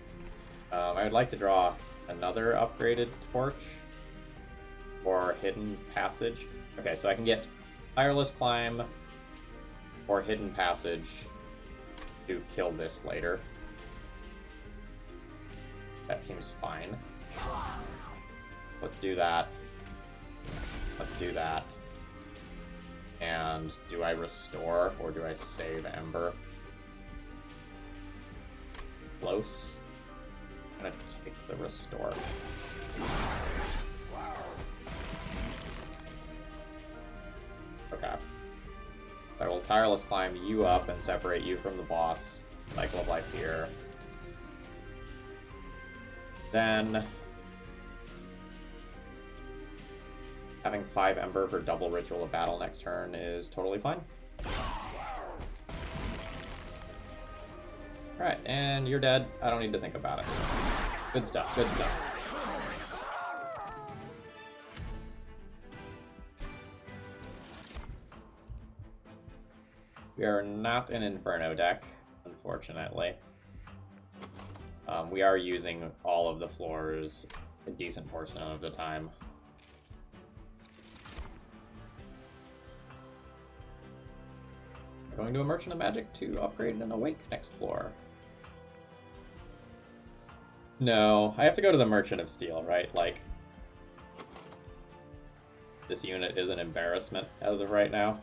I would like to draw another upgraded torch or Hidden Passage. Okay, so I can get Tireless Climb or Hidden Passage to kill this later. That seems fine. Let's do that. Let's do that. And do I restore or do I save Ember? Close. I'm gonna take the restore. Okay. I will Tireless Climb you up and separate you from the boss. Cycle of Life here. Then having 5 Ember for double Ritual of Battle next turn is totally fine. Alright, and you're dead. I don't need to think about it. Good stuff, good stuff. We are not an Inferno deck, unfortunately. We are using all of the floors a decent portion of the time. We're going to a Merchant of Magic to upgrade an Awake next floor. No, I have to go to the Merchant of Steel, right? Like, this unit is an embarrassment as of right now.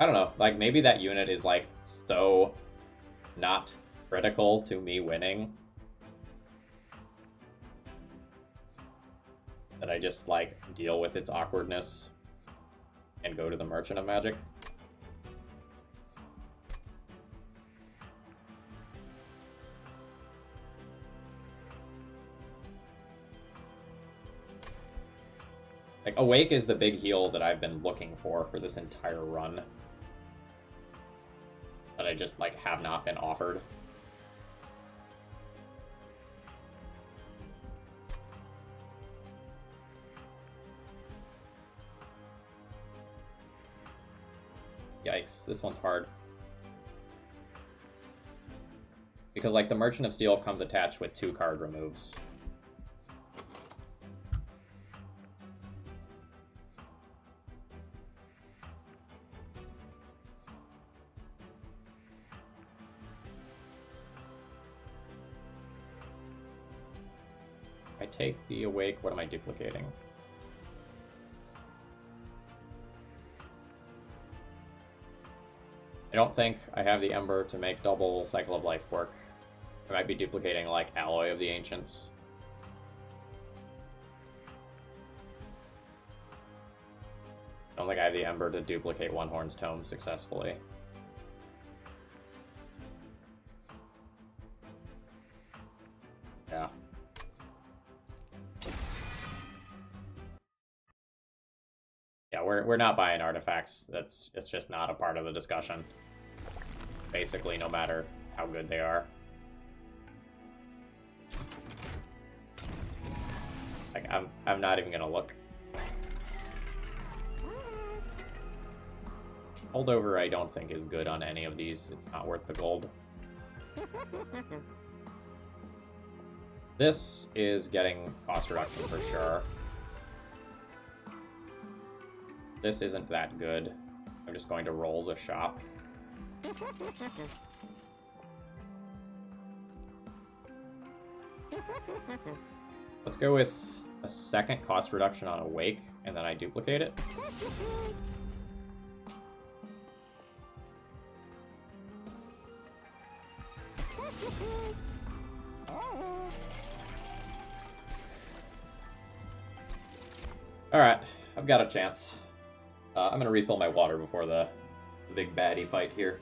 I don't know, like, maybe that unit is, like, so not critical to me winning that I just, like, deal with its awkwardness and go to the Merchant of Magic. Like, Awake is the big heal that I've been looking for this entire run. That I just, like, have not been offered. Yikes, this one's hard. Because, like, the Merchant of Steel comes attached with 2 card removes. I take the Awake, what am I duplicating? I don't think I have the Ember to make double Cycle of Life work. I might be duplicating, like, Alloy of the Ancients. I don't think I have the Ember to duplicate One Horn's Tome successfully. Yeah, we're not buying artifacts. It's just not a part of the discussion. Basically, no matter how good they are. Like, I'm not even gonna look. Holdover I don't think is good on any of these. It's not worth the gold. This is getting cost reduction for sure. This isn't that good. I'm just going to roll the shop. Let's go with a second cost reduction on Awake, and then I duplicate it. Alright, I've got a chance. I'm going to refill my water before the big baddie fight here.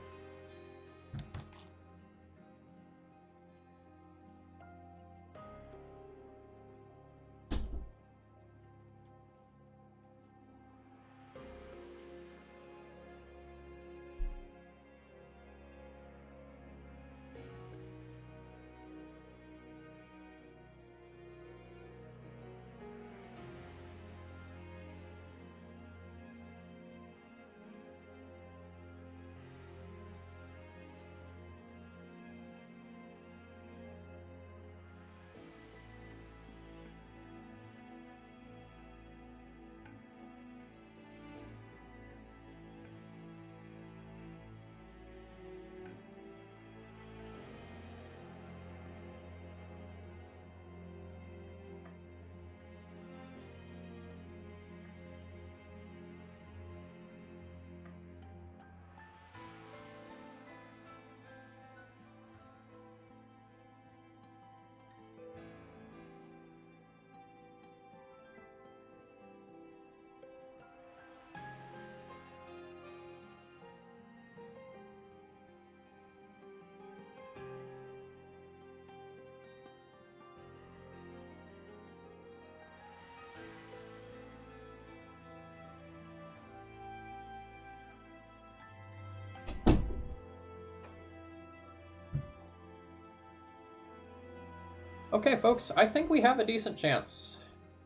Okay, folks, I think we have a decent chance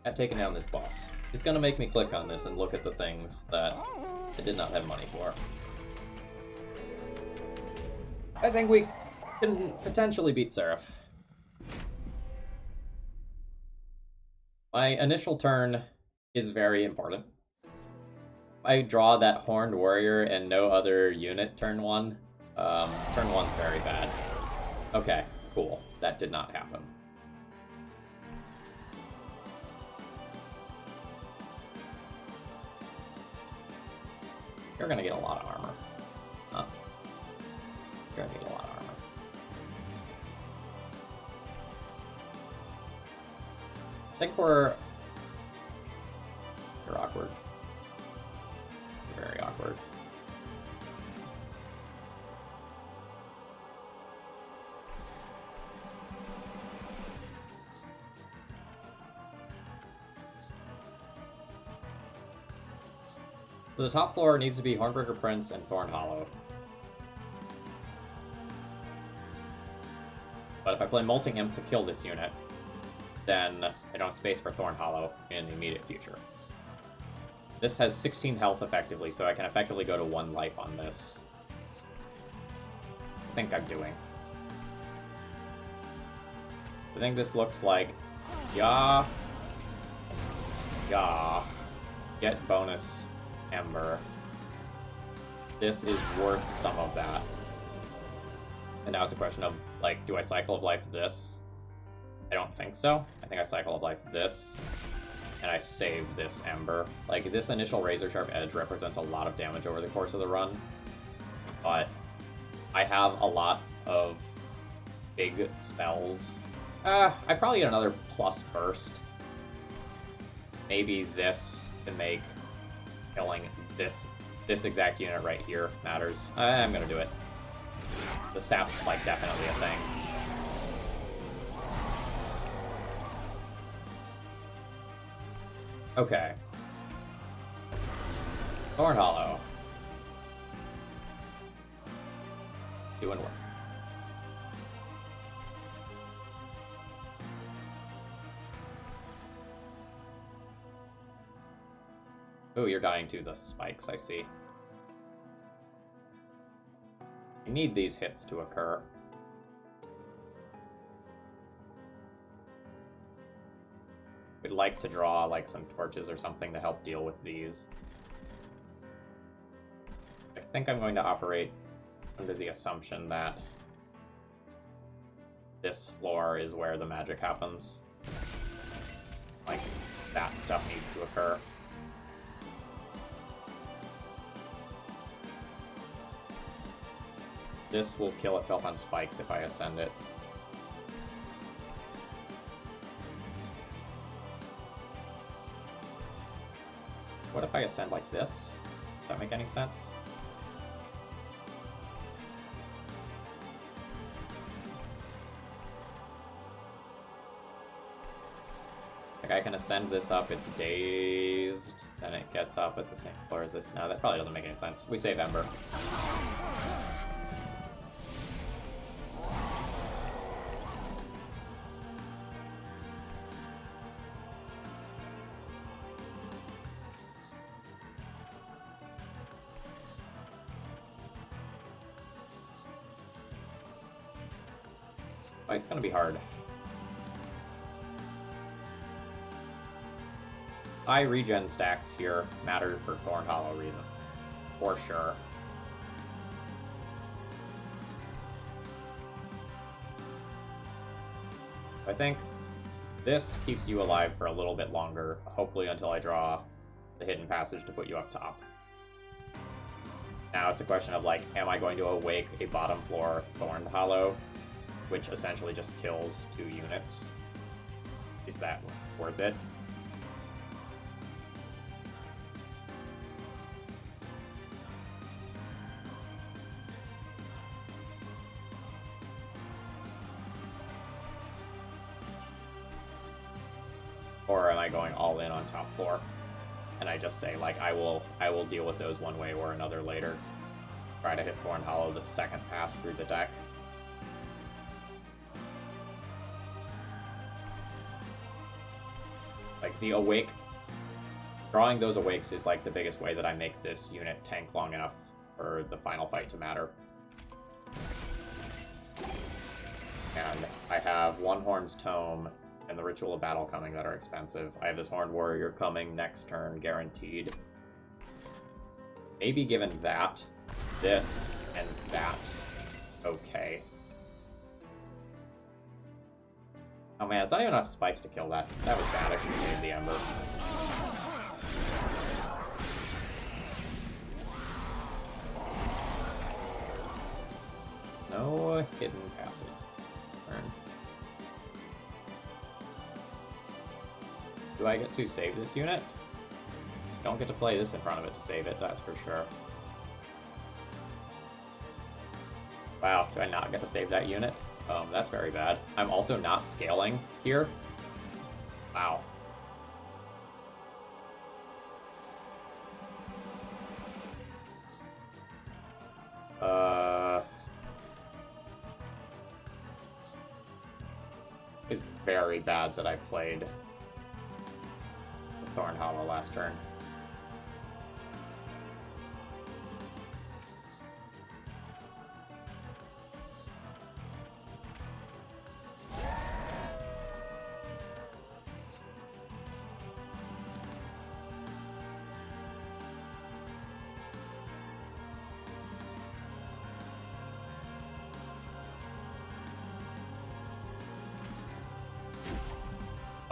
at taking down this boss. It's going to make me click on this and look at the things that I did not have money for. I think we can potentially beat Seraph. My initial turn is very important. I draw that Horned Warrior and no other unit turn 1. Turn 1's very bad. Okay, cool. That did not happen. You're gonna get a lot of armor. Huh? You're gonna get a lot of armor. I think we're... You're awkward. You're very awkward. So the top floor needs to be Hornbreaker Prince and Thorn Hollow. But if I play Molting Imp to kill this unit, then I don't have space for Thorn Hollow in the immediate future. This has 16 health effectively, so I can effectively go to 1 life on this. I think I'm doing. I think this looks like... Yeah. Get bonus Ember. This is worth some of that. And now it's a question of, like, do I Cycle of Life this? I don't think so. I think I Cycle of Life this, and I save this Ember. Like, this initial Razor Sharp Edge represents a lot of damage over the course of the run, but I have a lot of big spells. I probably get another plus burst. Maybe this to make killing this exact unit right here matters. I'm gonna do it. The sap's like definitely a thing. Okay. Thorn Hollow. Doing work. Oh, you're dying to the spikes, I see. You need these hits to occur. We'd like to draw like some torches or something to help deal with these. I think I'm going to operate under the assumption that this floor is where the magic happens. Like, that stuff needs to occur. This will kill itself on spikes if I ascend it. What if I ascend like this? Does that make any sense? Like, I can ascend this up, it's dazed, then it gets up at the same floor as this. No, that probably doesn't make any sense. We save Ember. It's gonna be hard. High regen stacks here matter for Thorn Hollow reason, for sure. I think this keeps you alive for a little bit longer, hopefully until I draw the hidden passage to put you up top. Now it's a question of like, am I going to awake a bottom floor Thorn Hollow, which essentially just kills 2 units? Is that worth it? Or am I going all in on top floor? And I just say, like, I will deal with those one way or another later. Try to hit Thorn Hollow the second pass through the deck. Like, the awake, drawing those awakes is like the biggest way that I make this unit tank long enough for the final fight to matter. And I have one Horn's Tome and the Ritual of Battle coming that are expensive. I have this Horned Warrior coming next turn, guaranteed. Maybe given that, this, and that, okay. Oh man, it's not even enough spikes to kill that. That was bad, I should have saved the Ember. No hidden passage. Turn. Do I get to save this unit? Don't get to play this in front of it to save it, that's for sure. Wow, do I not get to save that unit? That's very bad. I'm also not scaling here. Wow. It's very bad that I played the Thorn Hollow last turn.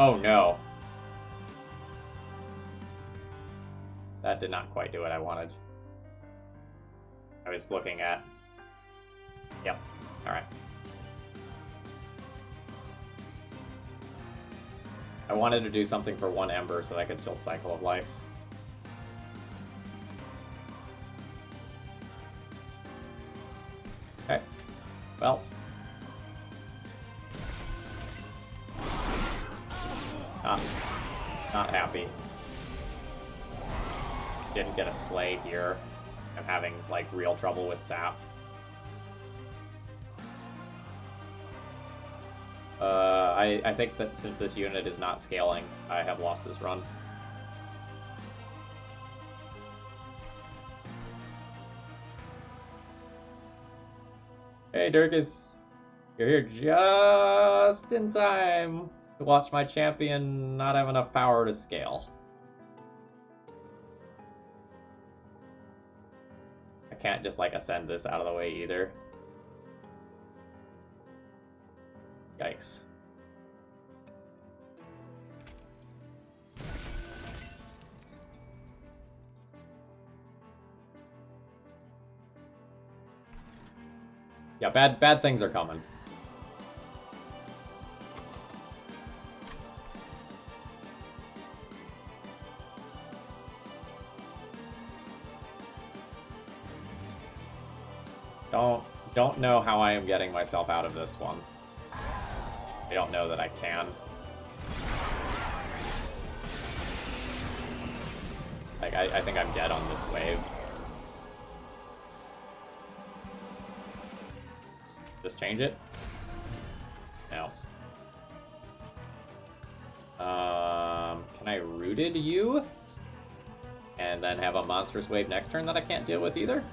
Oh no. That did not quite do what I wanted. I was looking at... Yep. Alright. I wanted to do something for 1 Ember so that I could still Cycle of Life. Okay. Well. Not happy. didn't get a Slay here, I'm having, like, real trouble with Sap. I think that since this unit is not scaling, I have lost this run. Hey, Dirkus! You're here just in time to watch my champion not have enough power to scale. I can't just, like, ascend this out of the way either. Yikes. Yeah, bad things are coming. Don't know how I am getting myself out of this one. I don't know that I can. Like, I think I'm dead on this wave. Just change it? No. Can I Rooted you? And then have a monstrous wave next turn that I can't deal with either?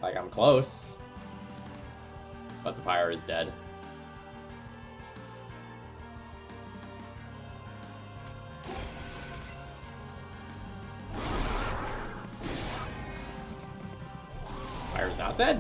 Like, I'm close. But the Pyre is dead. Pyre's not dead.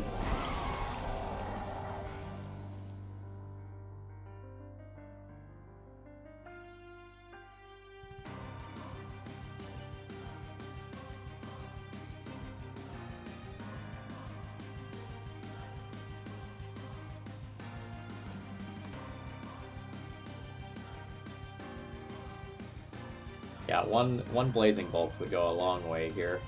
Yeah, one Blazing Bolts would go a long way here.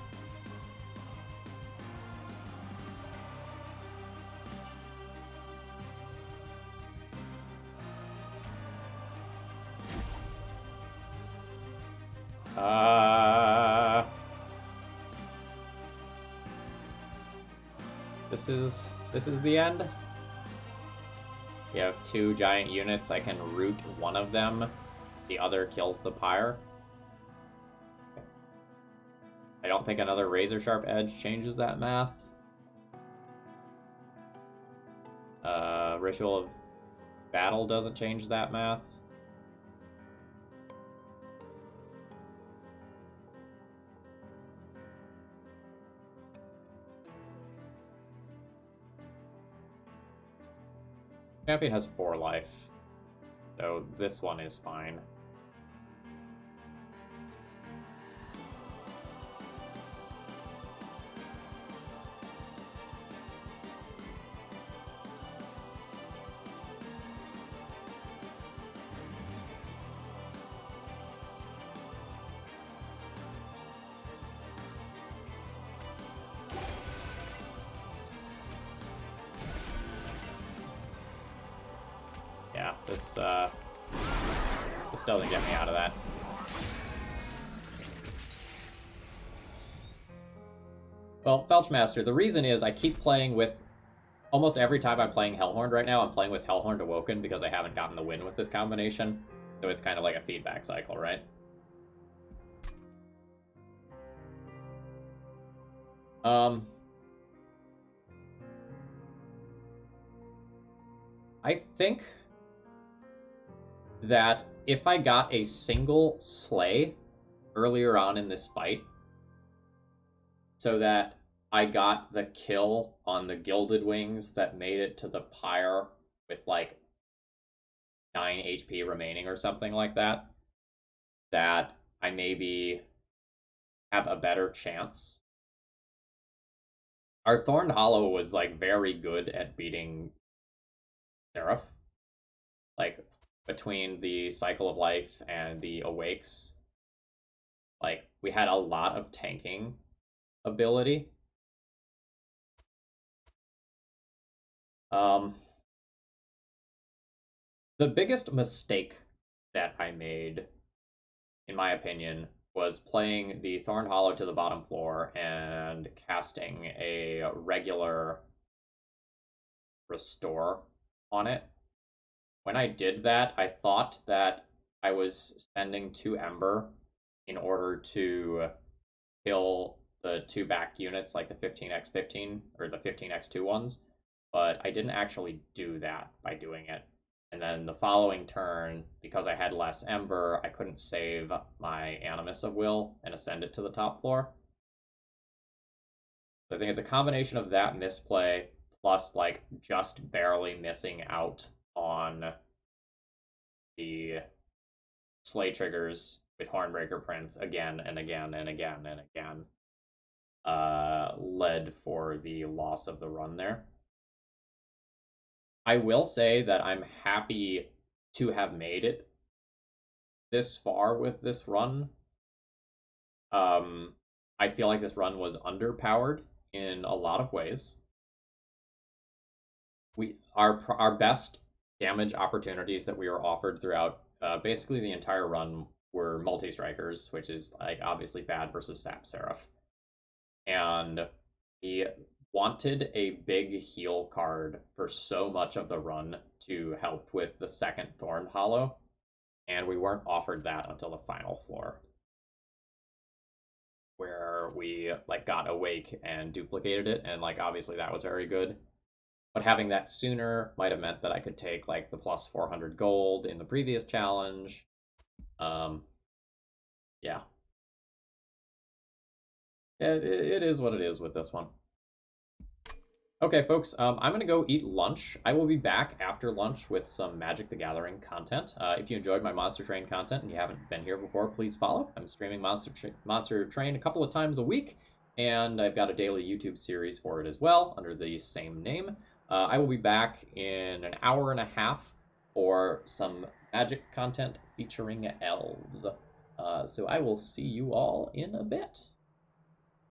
This is the end. You have two giant units. I can root one of them. The other kills the Pyre. I don't think another Razor Sharp Edge changes that math. Ritual of Battle doesn't change that math. Champion has 4 life, so this one is fine. Yeah, this doesn't get me out of that. Well, Felchmaster, the reason is I keep playing with... Almost every time I'm playing Hellhorned right now, I'm playing with Hellhorned Awoken because I haven't gotten the win with this combination. So it's kind of like a feedback cycle, right? I think that if I got a single Slay earlier on in this fight, so that I got the kill on the Gilded Wings that made it to the Pyre with like 9 HP remaining or something like that, that I maybe have a better chance. Our Thorned Hollow was like very good at beating Seraph. Like, between the Cycle of Life and the Awakes, like, we had a lot of tanking ability. Um, the biggest mistake that I made, in my opinion, was playing the Thorn Hollow to the bottom floor and casting a regular restore on it. When I did that, I thought that I was spending 2 Ember in order to kill the 2 back units, like the 15x15 or the 15x2 ones, but I didn't actually do that by doing it. And then the following turn, because I had less Ember, I couldn't save my Animus of Will and ascend it to the top floor. So I think it's a combination of that misplay plus like just barely missing out on the slay triggers with Hornbreaker Prince again and again and again and again led for the loss of the run there. I will say that I'm happy to have made it this far with this run. I feel like this run was underpowered in a lot of ways. Our best damage opportunities that we were offered throughout basically the entire run were multi strikers, which is like obviously bad versus Sap Seraph. And he wanted a big heal card for so much of the run to help with the second Thorn Hollow, and we weren't offered that until the final floor, where we like got Awake and duplicated it, and like obviously that was very good. But having that sooner might have meant that I could take like the plus 400 gold in the previous challenge. Um, yeah, it is what it is with this one. Okay, folks, I'm going to go eat lunch. I will be back after lunch with some Magic the Gathering content. If you enjoyed my Monster Train content and you haven't been here before, please follow. I'm streaming Monster Train a couple of times a week, and I've got a daily YouTube series for it as well under the same name. I will be back in an hour and a half for some Magic content featuring elves. So I will see you all in a bit.